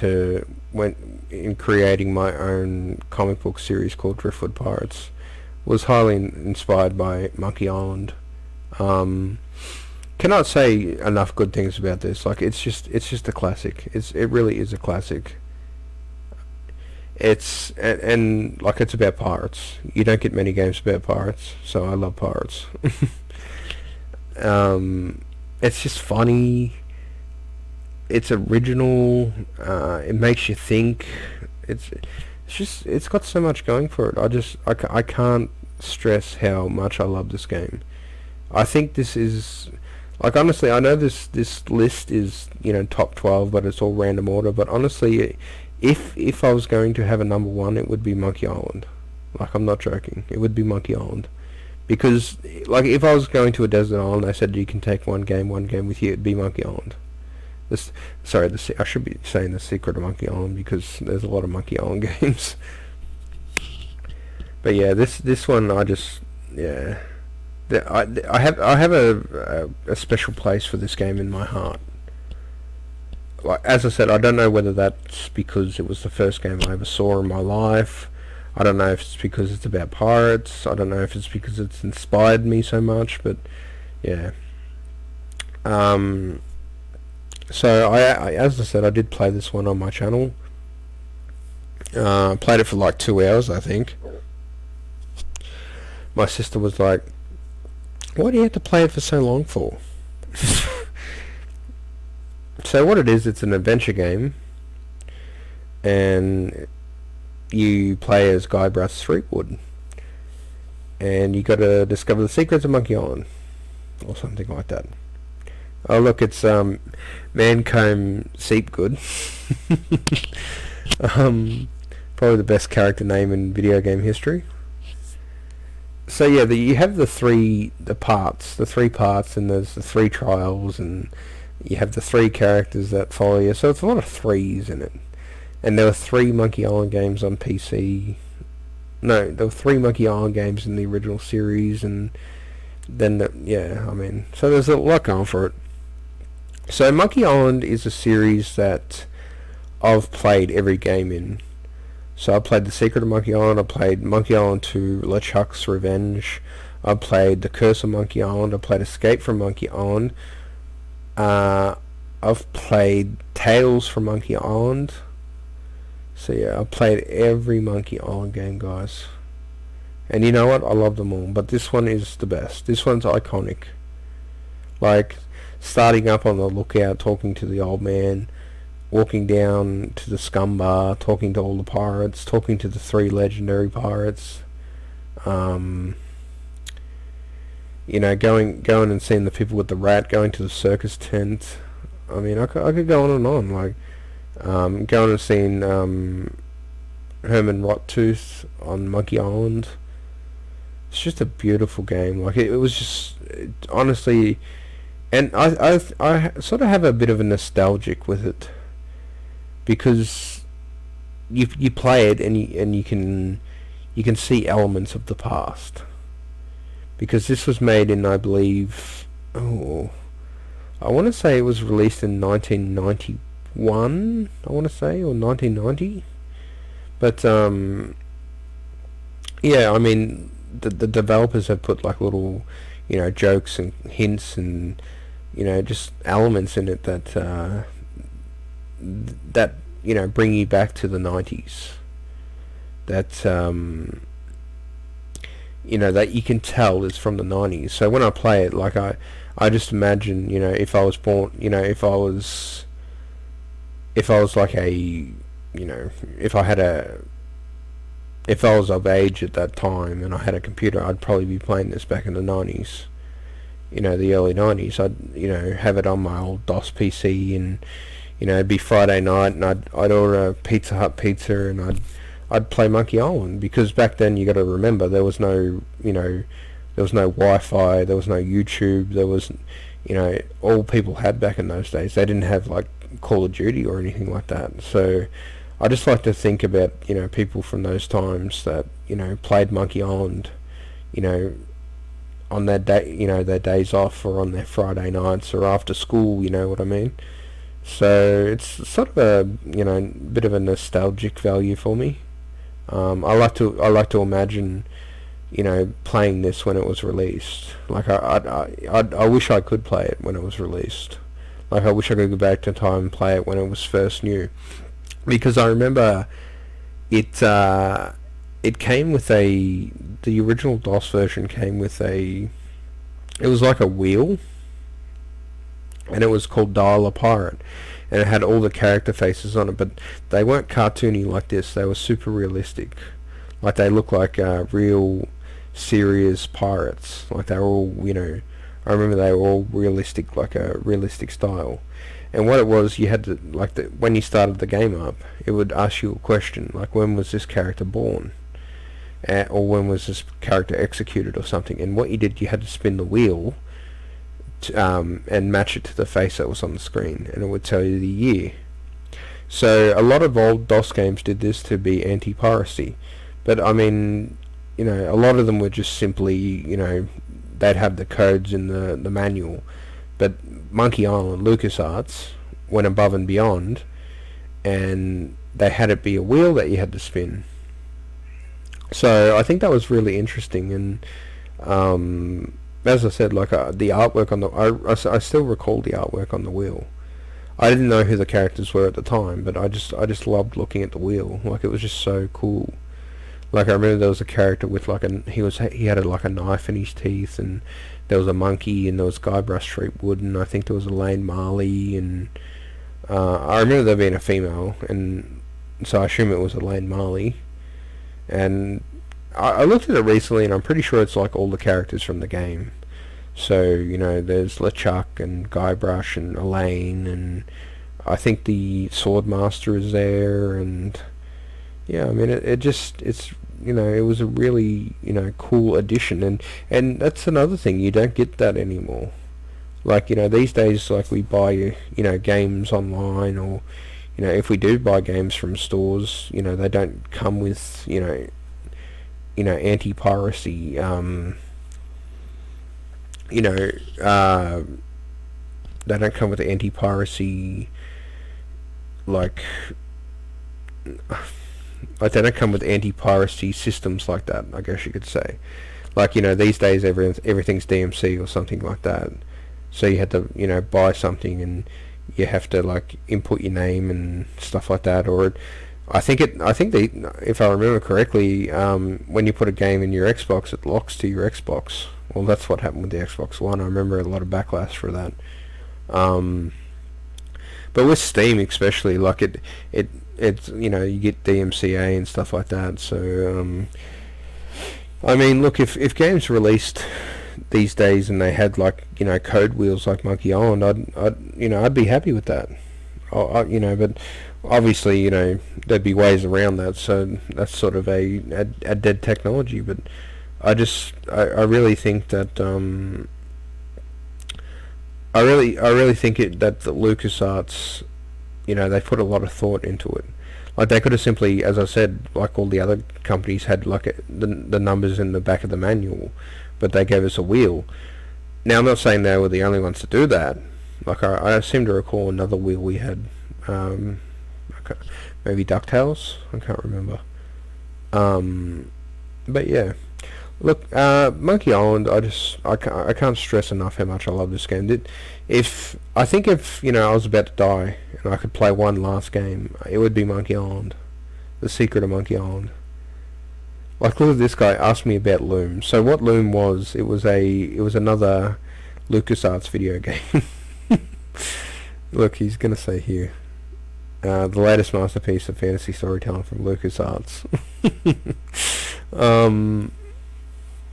in creating my own comic book series called Driftwood Pirates. Was highly inspired by Monkey Island. Cannot say enough good things about this. Like, it's just a classic. It really is a classic. It's like, it's about pirates. You don't get many games about pirates, so I love pirates. It's just funny. It's original. It makes you think. It's got so much going for it. I can't stress how much I love this game. I think this is, like, honestly, I know this list is, top 12, but it's all random order. But honestly, if I was going to have a number 1, it would be Monkey Island. Like, I'm not joking. It would be Monkey Island. Because, like, if I was going to a desert island, I said you can take one game with you, it'd be Monkey Island. I should be saying The Secret of Monkey Island, because there's a lot of Monkey Island games. But yeah, this one, I have a special place for this game in my heart. like as I said, I don't know whether that's because it was the first game I ever saw in my life. I don't know if it's because it's about pirates. I don't know if it's because it's inspired me so much. But yeah. Um, so as I said, I did play this one on my channel. Played it for like 2 hours, I think. My sister was like, "Why do you have to play it for so long for?" So what it is, it's an adventure game, and you play as Guybrush Threepwood, and you got to discover the secrets of Monkey Island, or something like that. Oh look, it's Mancomb Seepgood. Probably the best character name in video game history. So yeah, you have the three parts, and there's the three trials, and you have the three characters that follow you. So it's a lot of threes in it. And there were 3 Monkey Island games on PC. No, there were 3 Monkey Island games in the original series, and then so there's a lot going for it. So Monkey Island is a series that I've played every game in. So I played The Secret of Monkey Island, I played Monkey Island 2, LeChuck's Revenge, I played The Curse of Monkey Island, I played Escape from Monkey Island, I've played Tales from Monkey Island. So yeah, I've played every Monkey Island game, guys. And you know what? I love them all, but this one is the best. This one's iconic. Like, starting up on the lookout, talking to the old man, walking down to the scum bar, talking to all the pirates, talking to the 3 legendary pirates. Going and seeing the people with the rat, going to the circus tent. I mean, I could go on and on. Like, going and seeing Herman Rottooth on Monkey Island. It's just a beautiful game. Like, it was just, honestly, and I sort of have a bit of a nostalgic with it, because you play it and you can see elements of the past, because this was made in, I believe, I want to say it was released in 1991, I want to say, or 1990. But yeah, I mean, the developers have put like little, jokes and hints and just elements in it that bring you back to the 90s. That that you can tell is from the 90s. So when I play it, like I just imagine, if I was born, if I was like a, if I was of age at that time and I had a computer, I'd probably be playing this back in the 90s. The early 90s. I'd, have it on my old DOS PC, and, it'd be Friday night, and I'd order a Pizza Hut pizza, and I'd play Monkey Island, because back then, you got to remember, there was no, there was no Wi-Fi, there was no YouTube, there was, all people had back in those days, they didn't have, like, Call of Duty or anything like that. So I just like to think about, people from those times that, played Monkey Island, on their day, their days off, or on their Friday nights, or after school, you know what I mean? So it's sort of a, bit of a nostalgic value for me. I like to imagine, playing this when it was released. Like I wish I could play it when it was released. Like, I wish I could go back to time and play it when it was first new, because I remember it came with the original DOS version came with it was like a wheel, and it was called Dial a Pirate, and it had all the character faces on it, but they weren't cartoony like this, they were super realistic. Like, they looked like real serious pirates. Like, they were all, I remember they were all realistic, like a realistic style. And what it was, you had to, like, when you started the game up, it would ask you a question, like, when was this character born? Or when was this character executed or something. And what you did, you had to spin the wheel and match it to the face that was on the screen, and it would tell you the year. So a lot of old DOS games did this to be anti-piracy. But, I mean, a lot of them were just simply, they'd have the codes in the manual. But Monkey Island, LucasArts, went above and beyond, and they had it be a wheel that you had to spin. So I think that was really interesting, and as I said, like the artwork on the, I still recall the artwork on the wheel. I didn't know who the characters were at the time, but I just loved looking at the wheel. Like, it was just so cool. Like, I remember there was a character with like he had like a knife in his teeth, and there was a monkey, and there was Guybrush Threepwood, and I think there was Elaine Marley, and I remember there being a female, and so I assume it was Elaine Marley. And I looked at it recently, and I'm pretty sure it's like all the characters from the game. So, there's LeChuck and Guybrush and Elaine, and I think the Swordmaster is there, and yeah, I mean, it was a really, cool addition, and that's another thing, you don't get that anymore. Like, these days, like, we buy, games online, or, if we do buy games from stores, they don't come with, anti-piracy, they don't come with anti-piracy, like they don't come with anti-piracy systems like that, I guess you could say. Like, these days everything's DMC or something like that. So you had to, buy something, and you have to, like, input your name and stuff like that. Or I think if I remember correctly, when you put a game in your Xbox, it locks to your Xbox. Well, that's what happened with the Xbox One. I remember a lot of backlash for that. But with Steam especially, like, it's you get DMCA and stuff like that. So I mean, look, if games released these days and they had, like, code wheels like Monkey Island, I'd be happy with that. But obviously, there'd be ways around that. So that's sort of a dead technology. But I really think that I really think that the LucasArts, they put a lot of thought into it. Like, they could have simply, as I said, like all the other companies, had like the numbers in the back of the manual, but they gave us a wheel. Now, I'm not saying they were the only ones to do that. Like, I seem to recall another wheel we had, maybe DuckTales. I can't remember. But yeah. Look, Monkey Island, I can't stress enough how much I love this game. If I was about to die and I could play one last game, it would be Monkey Island, The Secret of Monkey Island. Like, look at this guy asked me about Loom. So what Loom was? It was another LucasArts video game. Look, he's gonna say here, the latest masterpiece of fantasy storytelling from LucasArts.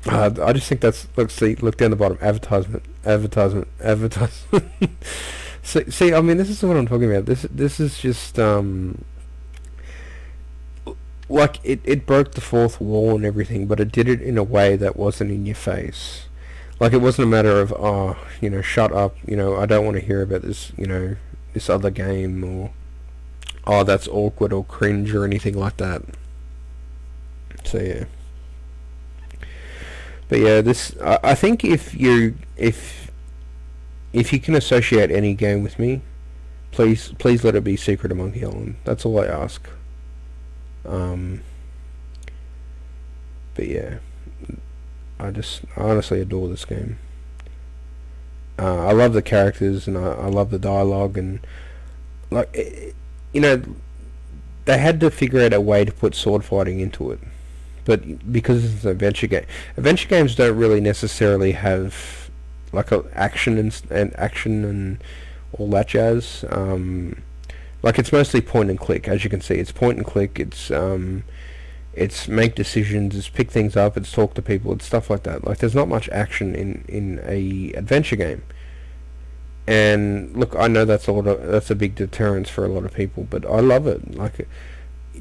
I just think that's, look down the bottom, advertisement. See, I mean, this is what I'm talking about. This is just, like, it broke the fourth wall and everything, but it did it in a way that wasn't in your face. Like, it wasn't a matter of, shut up, I don't want to hear about this, this other game, or, oh, that's awkward or cringe or anything like that. So, yeah. But yeah, I think if you can associate any game with me, please let it be Secret of Monkey Island. That's all I ask. But yeah, I honestly adore this game. I love the characters, and I love the dialogue, and, like, they had to figure out a way to put sword fighting into it. But because it's an adventure game, adventure games don't really necessarily have, like, action and all that jazz. Like, it's mostly point and click, as you can see. It's point and click. It's make decisions. It's pick things up. It's talk to people. It's stuff like that. Like, there's not much action in a adventure game. And look, I know that's a big deterrence for a lot of people, but I love it. Like,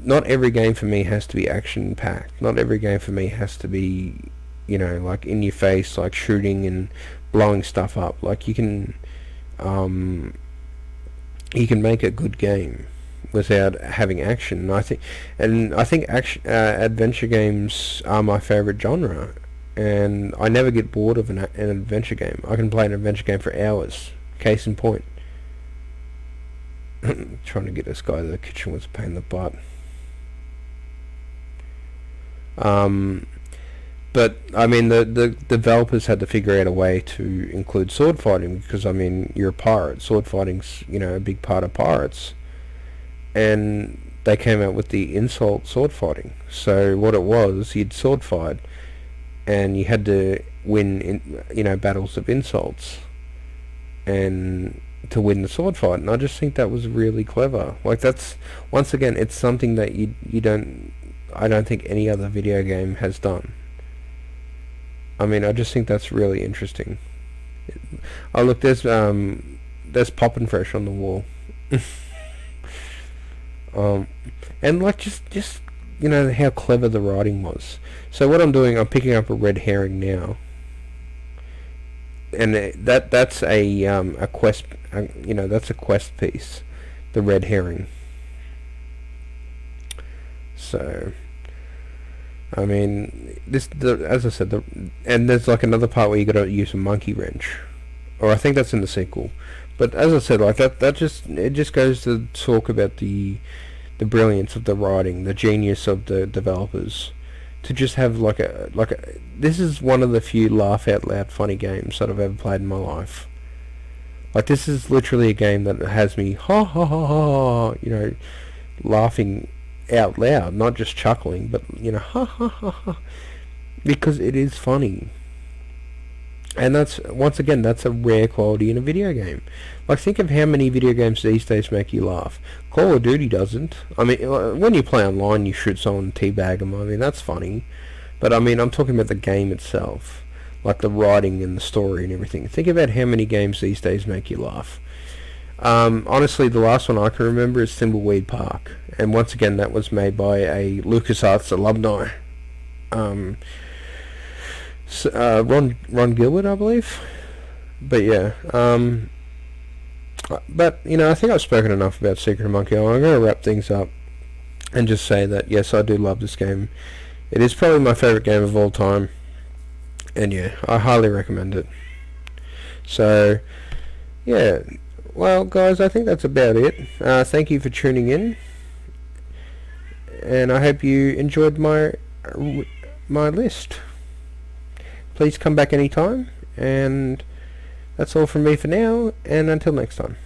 not every game for me has to be action packed. Not every game for me has to be, like, in your face, like shooting and blowing stuff up. Like, you can make a good game without having action. And I think action adventure games are my favorite genre, and I never get bored of an adventure game. I can play an adventure game for hours. Case in point. Trying to get this guy to the kitchen was a pain in the butt. But I mean, the developers had to figure out a way to include sword fighting because I mean, you're a pirate. Sword fighting's a big part of pirates, and they came out with the insult sword fighting. So what it was, you'd sword fight, and you had to win battles of insults, and to win the sword fight. And I just think that was really clever. Like that's once again, it's something that I don't think any other video game has done. I mean, I just think that's really interesting. Oh look, there's Poppin' Fresh on the wall. And like just how clever the writing was. So what I'm doing, I'm picking up a red herring now, and that's a quest. That's a quest piece, the red herring. So I mean, as I said, and there's like another part where you got to use a monkey wrench, or I think that's in the sequel. But as I said, like that just goes to talk about the brilliance of the writing, the genius of the developers, to just have this is one of the few laugh out loud funny games that I've ever played in my life. Like this is literally a game that has me ha ha ha ha, laughing out loud, not just chuckling, but ha ha ha ha, because it is funny. And that's once again, that's a rare quality in a video game. Like think of how many video games these days make you laugh. Call of Duty doesn't. I mean, when you play online, you shoot someone and teabag them. I mean, that's funny. But I mean, I'm talking about the game itself, like the writing and the story and everything. Think about how many games these days make you laugh. Honestly, the last one I can remember is Thimbleweed Park, and once again, that was made by a LucasArts alumni. Ron Gilbert, I believe. But yeah, but I think I've spoken enough about Secret of Monkey Island. I'm going to wrap things up and just say that yes, I do love this game. It is probably my favourite game of all time, and yeah, I highly recommend it. So yeah, well guys, I think that's about it. Thank you for tuning in, and I hope you enjoyed my list. Please come back anytime, and that's all from me for now, and until next time.